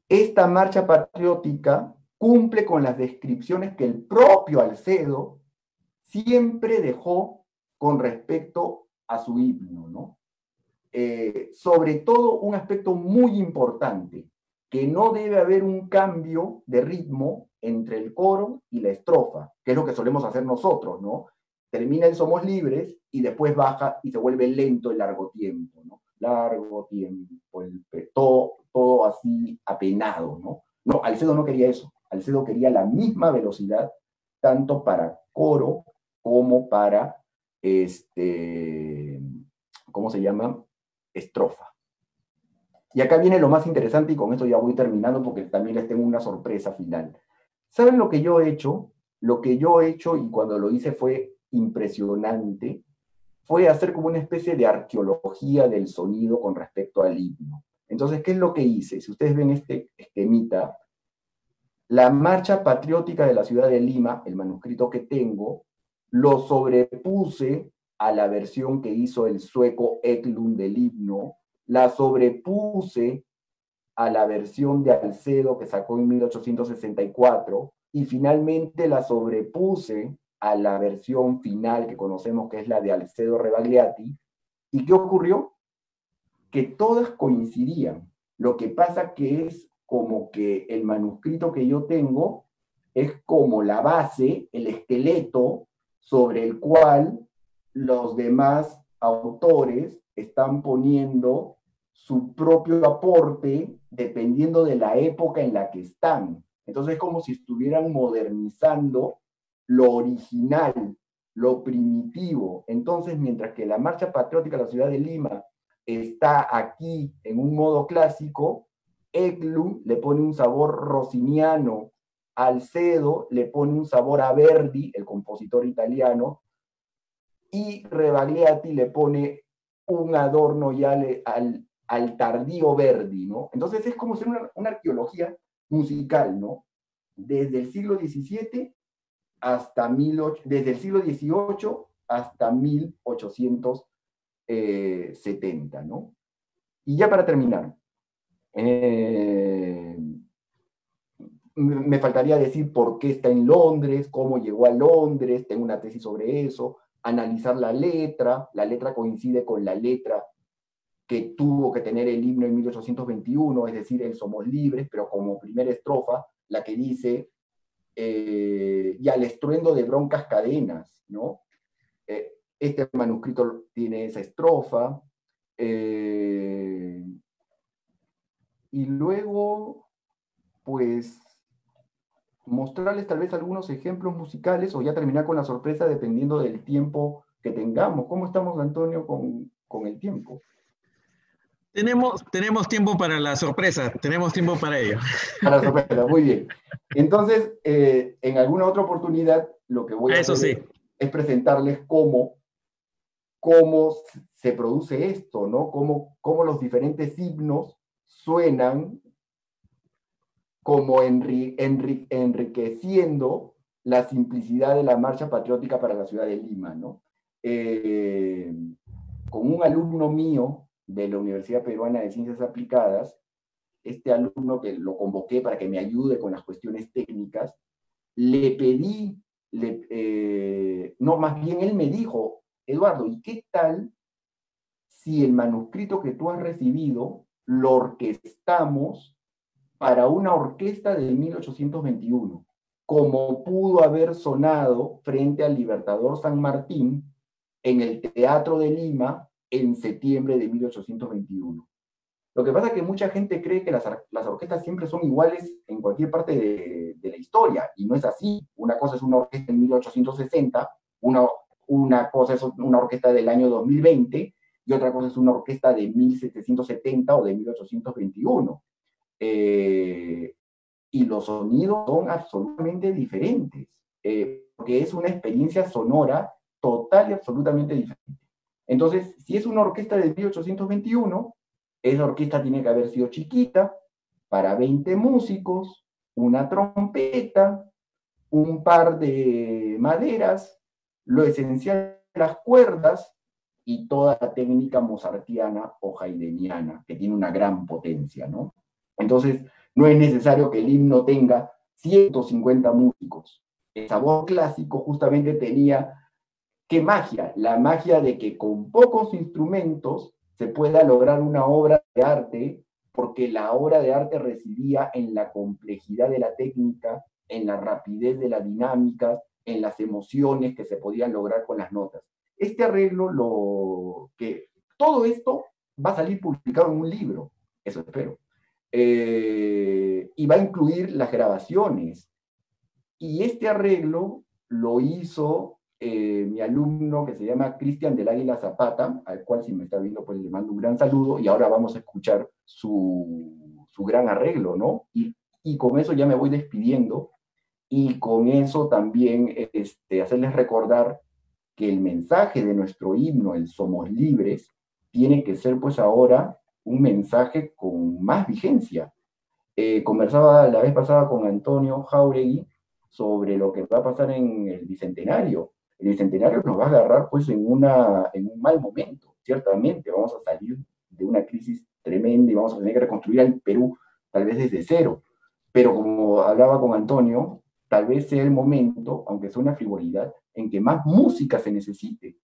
esta marcha patriótica cumple con las descripciones que el propio Alcedo siempre dejó con respecto a su himno, ¿no? Sobre todo un aspecto muy importante, que no debe haber un cambio de ritmo entre el coro y la estrofa, que es lo que solemos hacer nosotros, ¿no? Termina el Somos Libres y después baja y se vuelve lento el largo tiempo, ¿no? Largo tiempo, todo así apenado, ¿no? No, Alcedo no quería eso. Alcedo quería la misma velocidad, tanto para coro como para, ¿cómo se llama? Estrofa. Y acá viene lo más interesante, y con esto ya voy terminando porque también les tengo una sorpresa final. ¿Saben lo que yo he hecho? Lo que yo he hecho, y cuando lo hice fue impresionante, fue hacer como una especie de arqueología del sonido con respecto al himno. Entonces, ¿qué es lo que hice? Si ustedes ven este esquemita, la marcha patriótica de la ciudad de Lima, el manuscrito que tengo, lo sobrepuse a la versión que hizo el sueco Eklund del himno, la sobrepuse a la versión de Alcedo que sacó en 1864 y finalmente la sobrepuse a la versión final que conocemos, que es la de Alcedo Rebagliati. ¿Y qué ocurrió? Que todas coincidían. Lo que pasa que es como que el manuscrito que yo tengo es como la base, el esqueleto sobre el cual los demás autores están poniendo su propio aporte dependiendo de la época en la que están. Entonces es como si estuvieran modernizando lo original, lo primitivo. Entonces, mientras que la Marcha Patriótica de la Ciudad de Lima está aquí en un modo clásico, Eklund le pone un sabor rossiniano, Alcedo le pone un sabor a Verdi, el compositor italiano, y Rebagliati le pone un adorno ya al tardío Verdi, ¿no? Entonces es como ser una arqueología musical, ¿no? Desde el siglo XVII hasta desde el siglo XVIII hasta 1870, ¿no? Y ya para terminar, me faltaría decir por qué está en Londres, cómo llegó a Londres, tengo una tesis sobre eso, analizar la letra coincide con la letra que tuvo que tener el himno en 1821, es decir, el Somos Libres, pero como primera estrofa, la que dice y al estruendo de broncas cadenas, ¿no? Este manuscrito tiene esa estrofa, y luego, pues, mostrarles tal vez algunos ejemplos musicales o ya terminar con la sorpresa dependiendo del tiempo que tengamos. ¿Cómo estamos, Antonio, con el tiempo? Tenemos tiempo para la sorpresa, tenemos tiempo para ello. Para la sorpresa, muy bien. Entonces, en alguna otra oportunidad, lo que voy a Eso hacer sí. es presentarles cómo se produce esto, ¿no? Cómo los diferentes himnos suenan como enriqueciendo la simplicidad de la marcha patriótica para la ciudad de Lima, ¿no? Con un alumno mío de la Universidad Peruana de Ciencias Aplicadas, este alumno que lo convoqué para que me ayude con las cuestiones técnicas, le pedí, no, más bien él me dijo, Eduardo, ¿y qué tal si el manuscrito que tú has recibido lo orquestamos para una orquesta de 1821, como pudo haber sonado frente al Libertador San Martín en el Teatro de Lima en septiembre de 1821? Lo que pasa es que mucha gente cree que las orquestas siempre son iguales en cualquier parte de la historia, y no es así. Una cosa es una orquesta en 1860, una cosa es una orquesta del año 2020, y otra cosa es una orquesta de 1770 o de 1821. Y los sonidos son absolutamente diferentes, porque es una experiencia sonora total y absolutamente diferente. Entonces, si es una orquesta de 1821, esa orquesta tiene que haber sido chiquita, para 20 músicos, una trompeta, un par de maderas, lo esencial, las cuerdas, y toda la técnica mozartiana o haydniana, que tiene una gran potencia, ¿no? Entonces, no es necesario que el himno tenga 150 músicos. El sabor clásico justamente tenía, ¿qué magia? La magia de que con pocos instrumentos se pueda lograr una obra de arte, porque la obra de arte residía en la complejidad de la técnica, en la rapidez de la dinámica, en las emociones que se podían lograr con las notas. Este arreglo, todo esto va a salir publicado en un libro, eso espero. Y va a incluir las grabaciones. Y este arreglo lo hizo mi alumno que se llama Cristian del Águila Zapata, al cual si me está viendo pues le mando un gran saludo, y ahora vamos a escuchar su gran arreglo, ¿no? Y con eso ya me voy despidiendo, y con eso también hacerles recordar que el mensaje de nuestro himno, el Somos Libres, tiene que ser pues ahora un mensaje con más vigencia. Conversaba la vez pasada con Antonio Jauregui sobre lo que va a pasar en el Bicentenario. El Bicentenario nos va a agarrar pues en un mal momento, ciertamente. Vamos a salir de una crisis tremenda y vamos a tener que reconstruir al Perú tal vez desde cero. Pero como hablaba con Antonio, tal vez sea el momento, aunque sea una frivolidad, en que más música se necesite,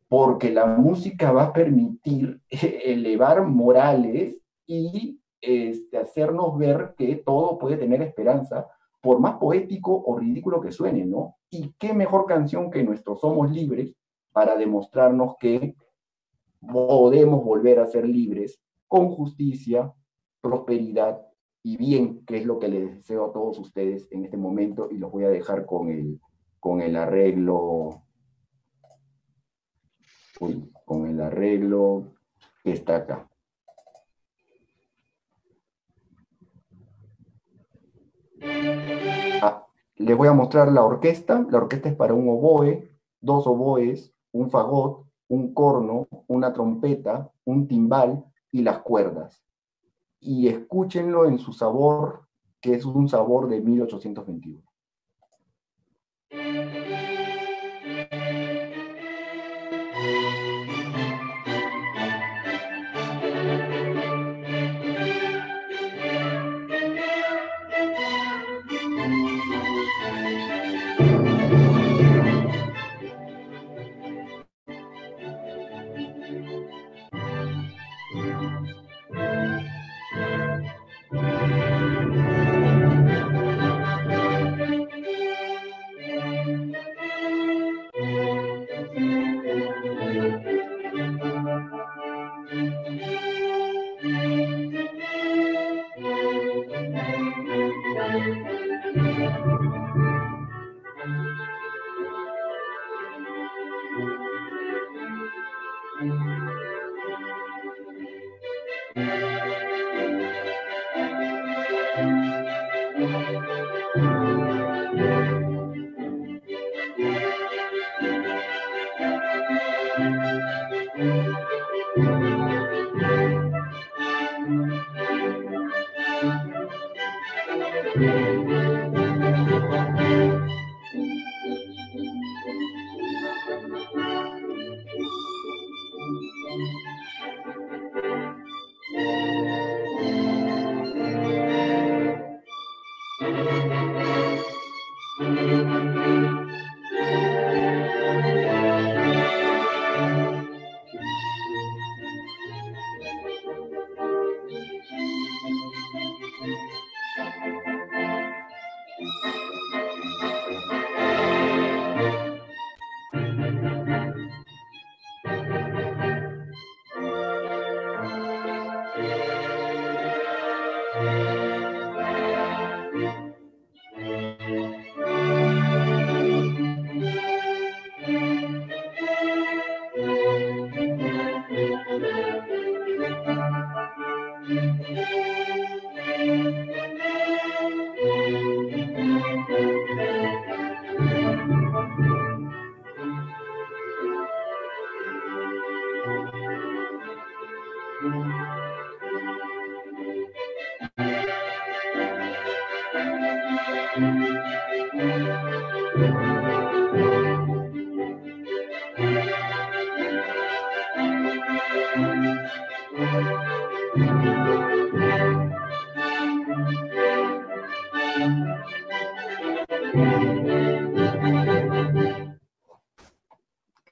porque la música va a permitir elevar morales y hacernos ver que todo puede tener esperanza, por más poético o ridículo que suene, ¿no? Y qué mejor canción que nuestro Somos Libres para demostrarnos que podemos volver a ser libres con justicia, prosperidad y bien, que es lo que les deseo a todos ustedes en este momento, y los voy a dejar con el arreglo. Con el arreglo que está acá. Les voy a mostrar la orquesta. La orquesta es para un oboe, dos oboes, un fagot, un corno, una trompeta, un timbal y las cuerdas. Y escúchenlo en su sabor, que es un sabor de 1821.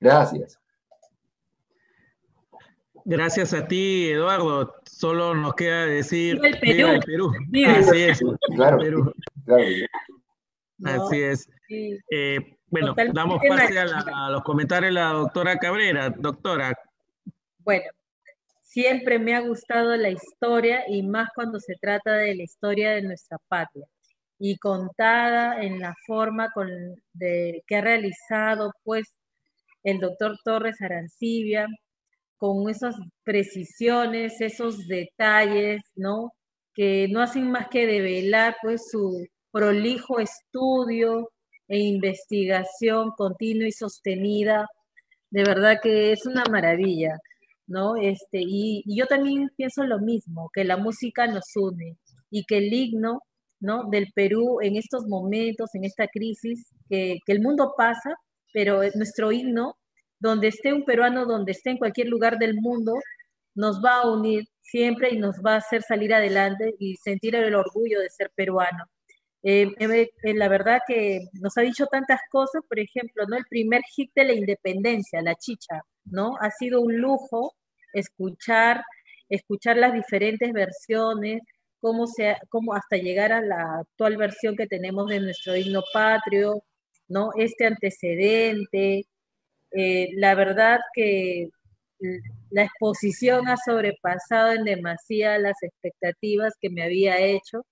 Gracias. Gracias a ti, Eduardo. Solo nos queda decir ¡Viva el Perú! ¡viva el Perú! ¡Viva! Así es. Claro, Perú. claro. ¿No? Así es. Sí, Bueno, totalmente damos pase a machista. los comentarios de la doctora Cabrera. Doctora, Bueno, siempre me ha gustado la historia y más cuando se trata de la historia de nuestra patria y contada en la forma que ha realizado pues el doctor Torres Arancibia, con esas precisiones, esos detalles, ¿no? Que no hacen más que develar pues su prolijo estudio e investigación continua y sostenida. De verdad que es una maravilla, ¿no? Y yo también pienso lo mismo, que la música nos une y que el himno, ¿no? Del Perú en estos momentos, en esta crisis, que el mundo pasa, pero nuestro himno, donde esté un peruano, donde esté en cualquier lugar del mundo, nos va a unir siempre y nos va a hacer salir adelante y sentir el orgullo de ser peruano. La verdad que nos ha dicho tantas cosas, por ejemplo, ¿no? El primer hit de la independencia, La Chicha, ¿no? Ha sido un lujo escuchar, escuchar las diferentes versiones, cómo hasta llegar a la actual versión que tenemos de nuestro himno patrio, ¿no? Este antecedente, la verdad que la exposición ha sobrepasado en demasía las expectativas que me había hecho.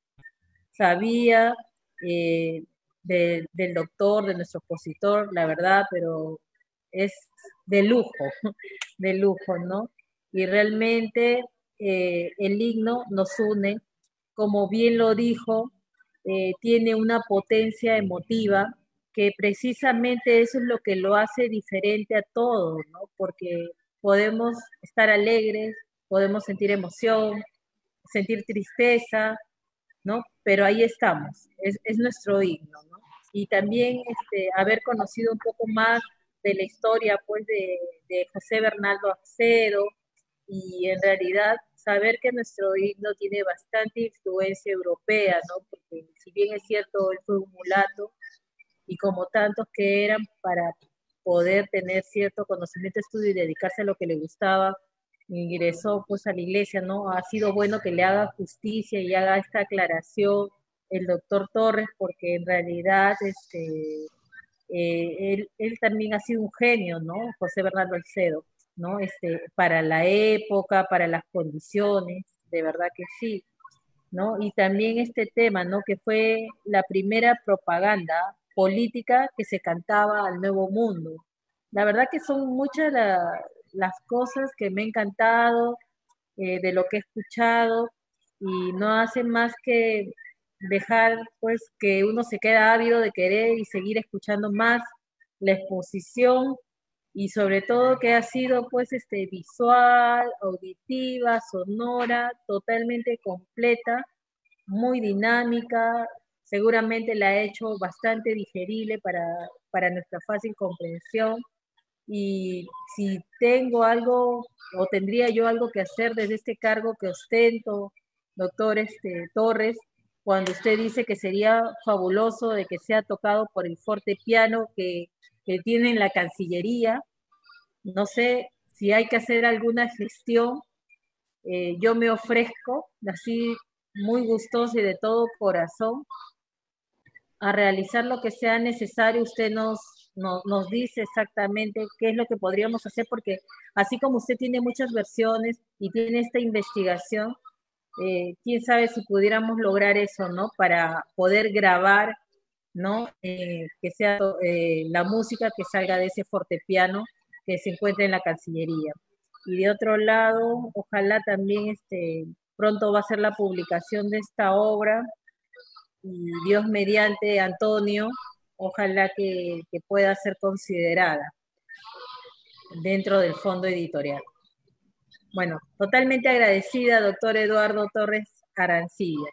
Sabía del doctor, de nuestro expositor, la verdad, pero es de lujo, de lujo, ¿no? Y realmente el himno nos une, como bien lo dijo, tiene una potencia emotiva que precisamente eso es lo que lo hace diferente a todos, ¿no? Porque podemos estar alegres, podemos sentir emoción, sentir tristeza, ¿no? Pero ahí estamos, es nuestro himno, ¿no? Y también haber conocido un poco más de la historia, pues, de José Bernardo Acedo, y en realidad saber que nuestro himno tiene bastante influencia europea, ¿no? Porque si bien es cierto, él fue un mulato, y como tantos que eran para poder tener cierto conocimiento, estudio y dedicarse a lo que le gustaba, ingresó pues a la iglesia, ¿no? Ha sido bueno que le haga justicia y haga esta aclaración el doctor Torres, porque en realidad él también ha sido un genio, ¿no? José Bernardo Alcedo, ¿no? Para la época, para las condiciones, de verdad que sí, ¿no? Y también este tema, ¿no? Que fue la primera propaganda política que se cantaba al Nuevo Mundo. La verdad que son muchas las cosas que me han encantado, de lo que he escuchado, y no hacen más que dejar, pues, que uno se queda ávido de querer y seguir escuchando más la exposición, y sobre todo que ha sido, pues, visual, auditiva, sonora, totalmente completa, muy dinámica, seguramente la ha hecho bastante digerible para nuestra fácil comprensión. Y si tengo algo o tendría yo algo que hacer desde este cargo que ostento, doctor Torres, cuando usted dice que sería fabuloso de que sea tocado por el fortepiano que tiene en la Cancillería, no sé si hay que hacer alguna gestión, yo me ofrezco, así muy gustosa y de todo corazón, a realizar lo que sea necesario. Usted nos dice exactamente qué es lo que podríamos hacer, porque así como usted tiene muchas versiones y tiene esta investigación, quién sabe si pudiéramos lograr eso, ¿no? Para poder grabar, ¿no? Que sea la música que salga de ese fortepiano que se encuentra en la Cancillería. Y de otro lado, ojalá también pronto va a ser la publicación de esta obra, y Dios mediante, Antonio, ojalá que pueda ser considerada dentro del fondo editorial. Bueno, totalmente agradecida, doctor Eduardo Torres Arancibia.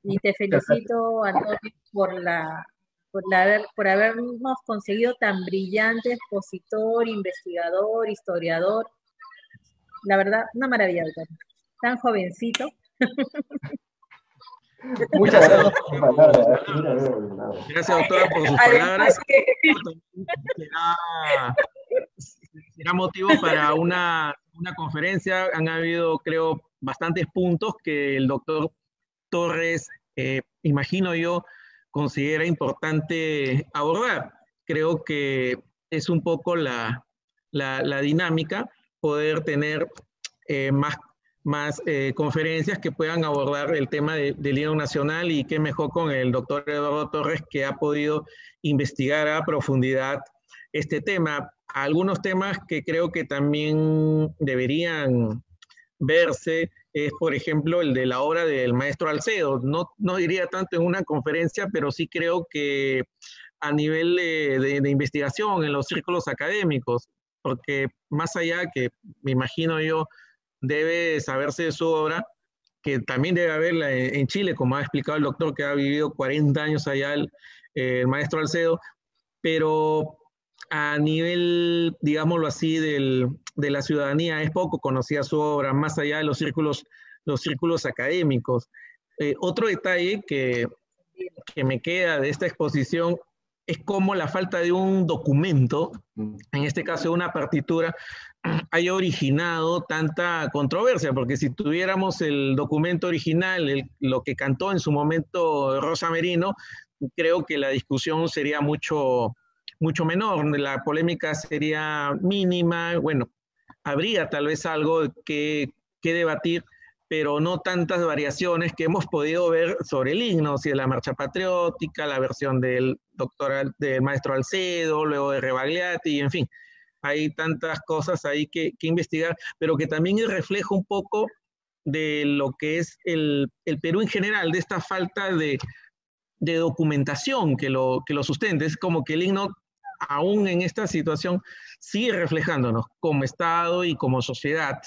Y te felicito, Antonio, por habernos conseguido tan brillante expositor, investigador, historiador. La verdad, una maravilla, doctor. Tan jovencito. Muchas gracias, gracias por sus palabras. Gracias, doctora, por sus palabras. era motivo para una conferencia. Han habido, creo, bastantes puntos que el doctor Torres, imagino yo, considera importante abordar. Creo que es un poco la dinámica, poder tener más conferencias que puedan abordar el tema del himno nacional, y qué mejor con el doctor Eduardo Torres, que ha podido investigar a profundidad este tema. Algunos temas que creo que también deberían verse es, por ejemplo, el de la obra del maestro Alcedo. No diría tanto en una conferencia, pero sí creo que a nivel de investigación en los círculos académicos, porque más allá que, me imagino yo, debe saberse de su obra, que también debe haberla en Chile, como ha explicado el doctor, que ha vivido 40 años allá el maestro Alcedo, pero a nivel, digámoslo así, de la ciudadanía es poco conocida su obra, más allá de los círculos académicos. Otro detalle que me queda de esta exposición es cómo la falta de un documento, en este caso una partitura, haya originado tanta controversia, porque si tuviéramos el documento original, lo que cantó en su momento Rosa Merino, creo que la discusión sería mucho menor, la polémica sería mínima. Bueno, habría tal vez algo que debatir, pero no tantas variaciones que hemos podido ver sobre el himno, si de la marcha patriótica, la versión del maestro Alcedo, luego de Rebagliati, en fin, hay tantas cosas ahí que investigar, pero que también es reflejo un poco de lo que es el Perú en general, de esta falta de documentación que lo sustente. Es como que el himno, aún en esta situación, sigue reflejándonos como Estado y como sociedad.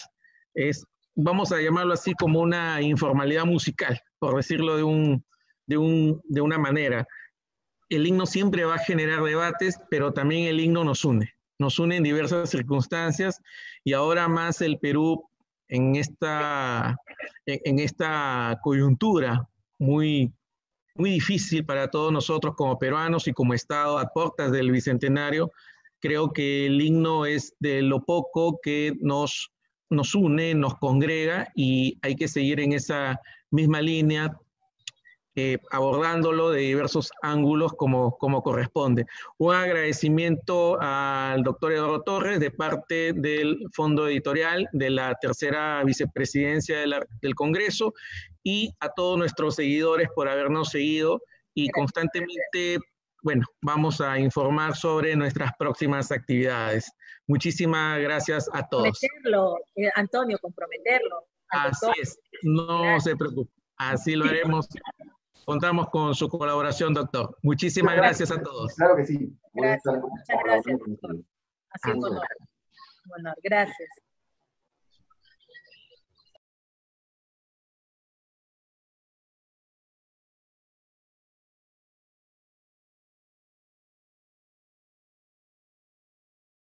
Vamos a llamarlo así, como una informalidad musical, por decirlo de una manera. El himno siempre va a generar debates, pero también el himno nos une en diversas circunstancias, y ahora más el Perú en esta coyuntura muy difícil para todos nosotros como peruanos y como Estado a puertas del Bicentenario. Creo que el himno es de lo poco que nos une, nos congrega, y hay que seguir en esa misma línea, abordándolo de diversos ángulos como corresponde. Un agradecimiento al doctor Eduardo Torres de parte del Fondo Editorial de la tercera vicepresidencia del Congreso, y a todos nuestros seguidores por habernos seguido, y constantemente, bueno, vamos a informar sobre nuestras próximas actividades. Muchísimas gracias a todos. Comprometerlo, Antonio, comprometerlo. Así es, no se preocupe, así lo haremos. Contamos con su colaboración, doctor. Muchísimas gracias a todos. Claro que sí. Gracias, muchas gracias, doctor. Ha sido un honor. Gracias.